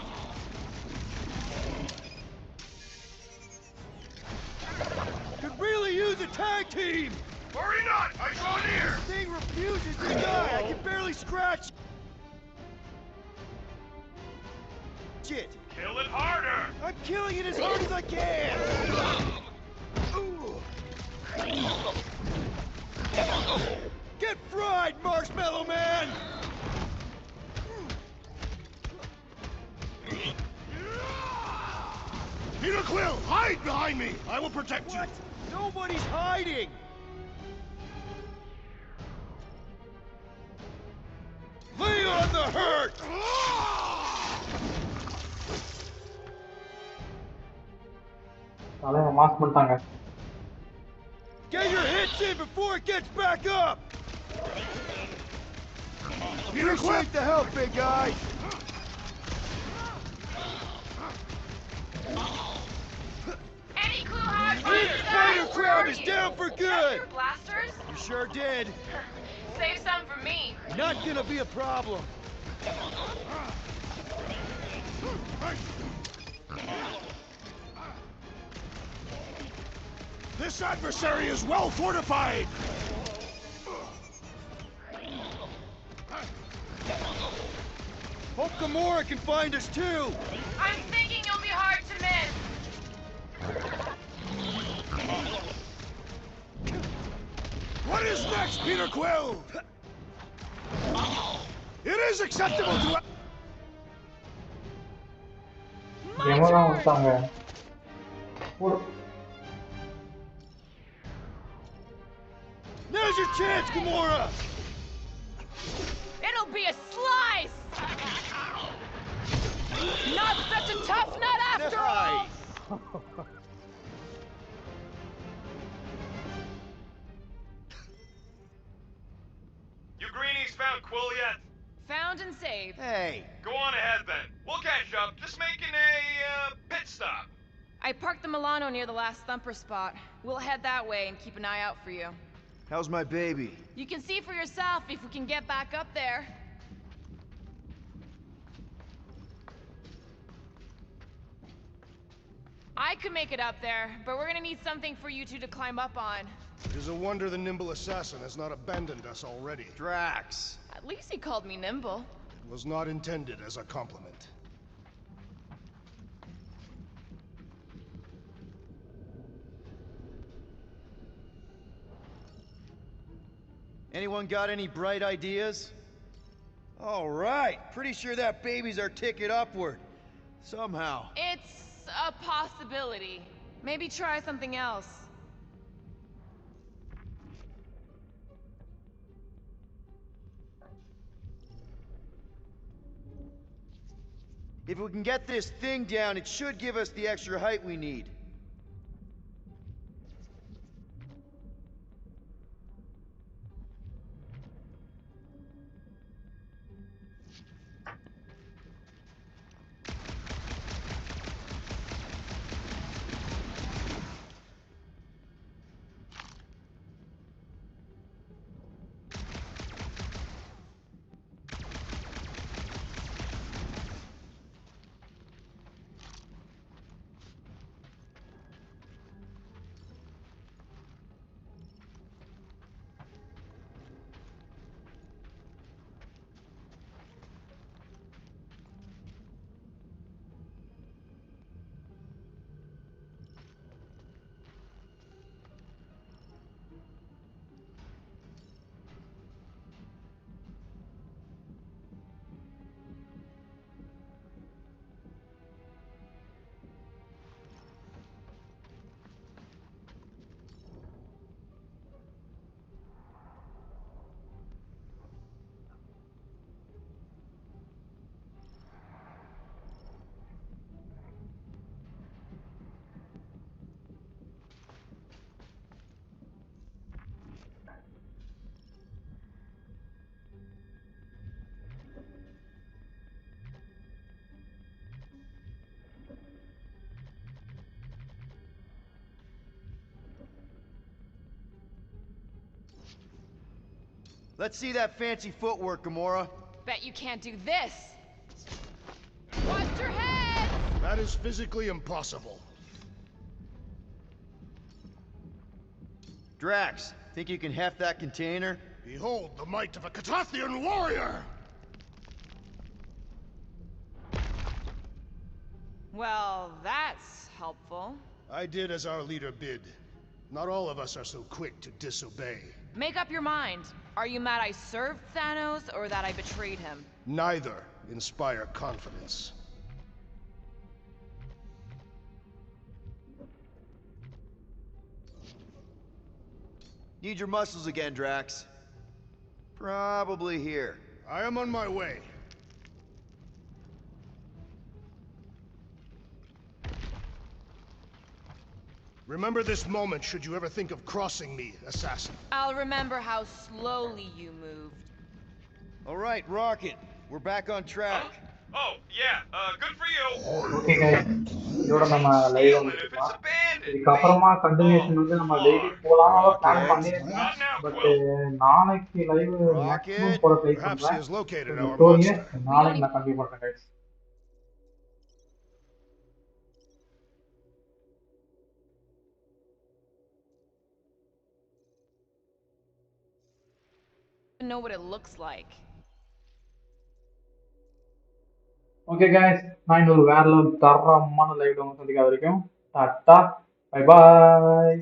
Speaker 6: Could really use a tag team!
Speaker 3: Worry not! I draw near!
Speaker 6: This thing refuses to die! I can barely scratch it!
Speaker 7: Kill it harder!
Speaker 6: I'm killing it as hard as I can! Get fried, Marshmallow Man!
Speaker 3: Peter Quill, hide behind me! I will protect
Speaker 6: What?
Speaker 3: you!
Speaker 6: Nobody's hiding! Lay on the hurt!
Speaker 1: அதான் mass பண்ணிட்டாங்க.
Speaker 6: Get your hits in before it gets back up!
Speaker 3: Peter Quill!
Speaker 6: Appreciate the help, big guy!
Speaker 5: Any clue how I
Speaker 6: This
Speaker 5: find this
Speaker 6: spider
Speaker 5: out?
Speaker 6: crowd
Speaker 5: Where
Speaker 6: is
Speaker 5: are you?
Speaker 6: down for
Speaker 5: Is that
Speaker 6: good!
Speaker 5: your blasters?
Speaker 6: You sure did.
Speaker 5: Save some for me.
Speaker 6: Not gonna be a problem.
Speaker 3: This adversary is well fortified!
Speaker 6: Hope Gamora can find us too!
Speaker 5: I'm thinking you'll be hard to miss.
Speaker 3: What is next, Peter Quill? It is acceptable to...
Speaker 5: My
Speaker 1: எமதான்
Speaker 5: turn.
Speaker 1: விட்டாங்க.
Speaker 6: Now's your chance, Gamora!
Speaker 5: It'll be a slice. Not such a tough nut after all.
Speaker 6: Nice.
Speaker 7: You greenies found Quill yet?
Speaker 5: Found and saved.
Speaker 6: Hey,
Speaker 7: Go on ahead then. We'll catch up. Just making a pit stop.
Speaker 8: I parked the Milano near the last thumper spot. We'll head that way and keep an eye out for you.
Speaker 6: how's my baby?
Speaker 8: You can see for yourself if we can get back up there. I could make it up there, but we're gonna need something for you two to climb up on.
Speaker 3: It is a wonder the nimble assassin has not abandoned us already.
Speaker 6: Drax.
Speaker 8: At least he called me nimble.
Speaker 3: It was not intended as a compliment.
Speaker 6: Anyone got any bright ideas? All right, pretty sure that baby's our ticket upward. Somehow.
Speaker 8: It's a possibility. Maybe try something else.
Speaker 6: If we can get this thing down, it should give us the extra height we need. Let's see that fancy footwork, Gamora.
Speaker 5: Bet you can't do this. Watch your head!
Speaker 3: That is physically impossible.
Speaker 6: Drax, think you can heft that container?
Speaker 3: Behold the might of a Catathian warrior!
Speaker 5: Well, that's helpful.
Speaker 3: I did as our leader bid. Not all of us are so quick to disobey.
Speaker 5: Make up your mind. Are you mad I served Thanos or that I betrayed him?
Speaker 3: Neither inspire confidence.
Speaker 6: Need your muscles again, Drax. Probably here.
Speaker 3: I am on my way. Remember this moment should you ever think of crossing me, assassin.
Speaker 5: I'll remember how slowly you moved.
Speaker 6: All right, Rocket. We're back on track.
Speaker 7: Oh, yeah, good for you.
Speaker 1: Okay guys, இதோட நம்ம live முடிச்சுக்கலாம். இதுக்கப்புறமா continuation வந்து நம்ம daily போகலாம் plan பண்ணியிருக்கேன். But நாளைக்கு live maximum போட ட்ரை பண்ணுறேன். ஸ்டோரியை நாளைக்கு நான் கண்டிப்பாக பண்ணுறேன் guys.
Speaker 5: Know what it looks like.
Speaker 1: Okay guys, நான் இன்னொரு வேற லெவல் தரமான லைவ்ல வந்து சந்திக்க வரைக்கும் டாட்டா பை பாய்.